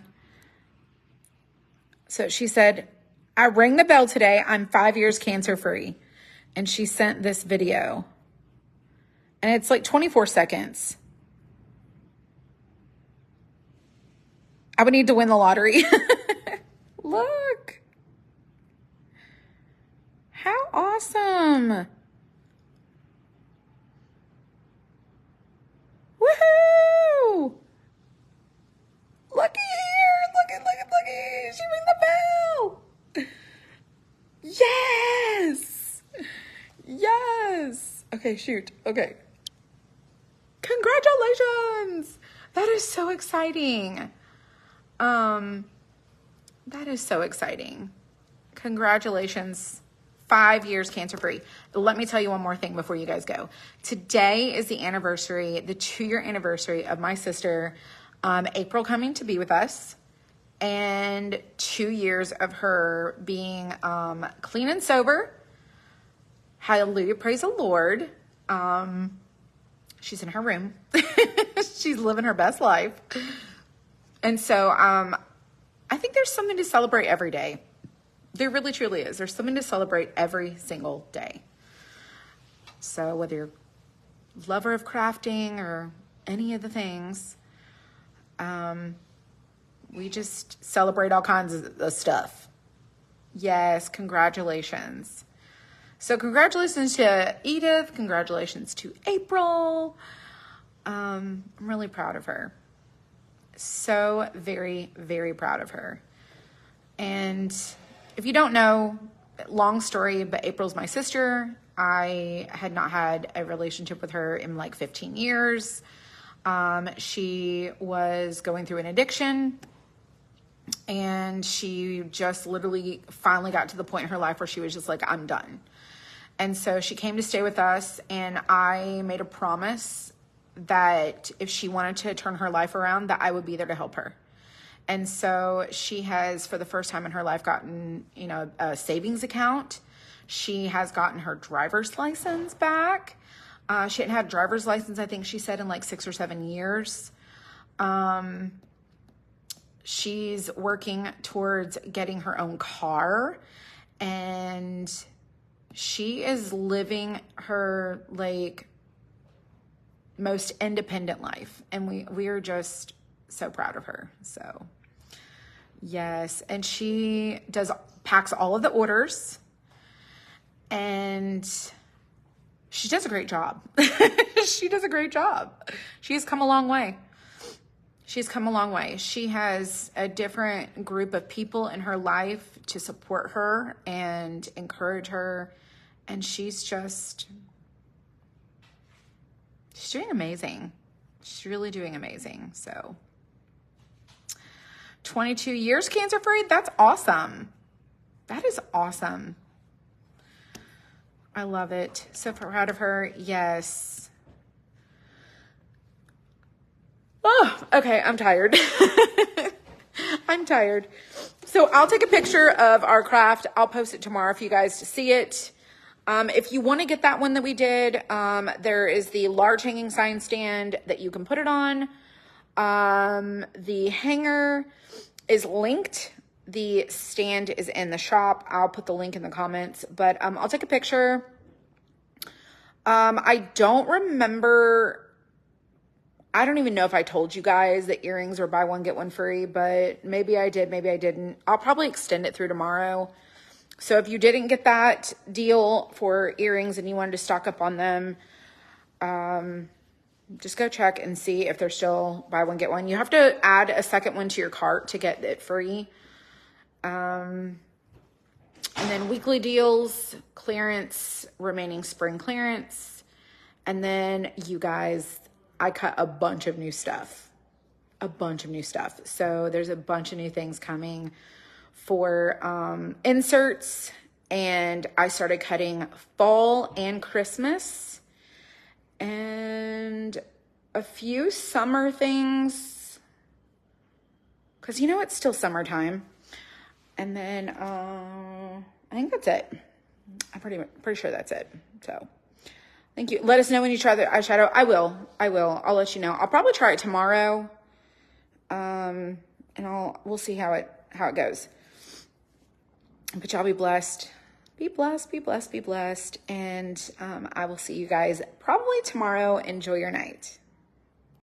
So she said, I rang the bell today. I'm 5 years cancer free. And she sent this video. And it's like 24 seconds. I would need to win the lottery. Look. How awesome. Woohoo! Looky here. Looky. She rang the bell. Yes. Okay, shoot. Okay. Congratulations. That is so exciting. That is so exciting. Congratulations. 5 years cancer-free. Let me tell you one more thing before you guys go. Today is the anniversary, the 2-year anniversary of my sister, April, coming to be with us, and 2 years of her being clean and sober. Hallelujah. Praise the Lord. She's in her room. She's living her best life. And so I think there's something to celebrate every day. There really, truly is. There's something to celebrate every single day. So whether you're a lover of crafting or any of the things, we just celebrate all kinds of stuff. Yes, congratulations. So congratulations to Edith. Congratulations to April. I'm really proud of her. So very, very proud of her. And if you don't know, long story, but April's my sister. I had not had a relationship with her in like 15 years. She was going through an addiction, and she just literally finally got to the point in her life where she was just like, I'm done. And so she came to stay with us, and I made a promise that if she wanted to turn her life around, that I would be there to help her. And so she has, for the first time in her life, gotten, a savings account. She has gotten her driver's license back. She hadn't had a driver's license, I think she said, in like 6 or 7 years. She's working towards getting her own car, and she is living her like most independent life. And we are just so proud of her. So yes. And she packs all of the orders, and she does a great job. She does a great job. She's come a long way. She's come a long way. She has a different group of people in her life to support her and encourage her. And she's doing amazing. She's really doing amazing. So 22 years cancer-free. That's awesome. That is awesome. I love it. So proud of her. Yes. Oh, okay. I'm tired. I'm tired. So I'll take a picture of our craft. I'll post it tomorrow for you guys to see it. If you want to get that one that we did, there is the large hanging sign stand that you can put it on. The hanger is linked. The stand is in the shop. I'll put the link in the comments, but I'll take a picture. I don't remember. I don't even know if I told you guys that earrings are buy one, get one free, but maybe I did, maybe I didn't. I'll probably extend it through tomorrow. So if you didn't get that deal for earrings and you wanted to stock up on them, just go check and see if they're still buy one, get one. You have to add a second one to your cart to get it free. And then weekly deals, clearance, remaining spring clearance. And then you guys, I cut a bunch of new stuff. So there's a bunch of new things coming for inserts, and I started cutting fall and Christmas and a few summer things, because it's still summertime. And then I think that's it. I'm pretty sure that's it. So thank you. Let us know when you try the eyeshadow. I will. I'll let you know. I'll probably try it tomorrow. And we'll see how it goes. But y'all be blessed. Be blessed, be blessed, be blessed. And I will see you guys probably tomorrow. Enjoy your night.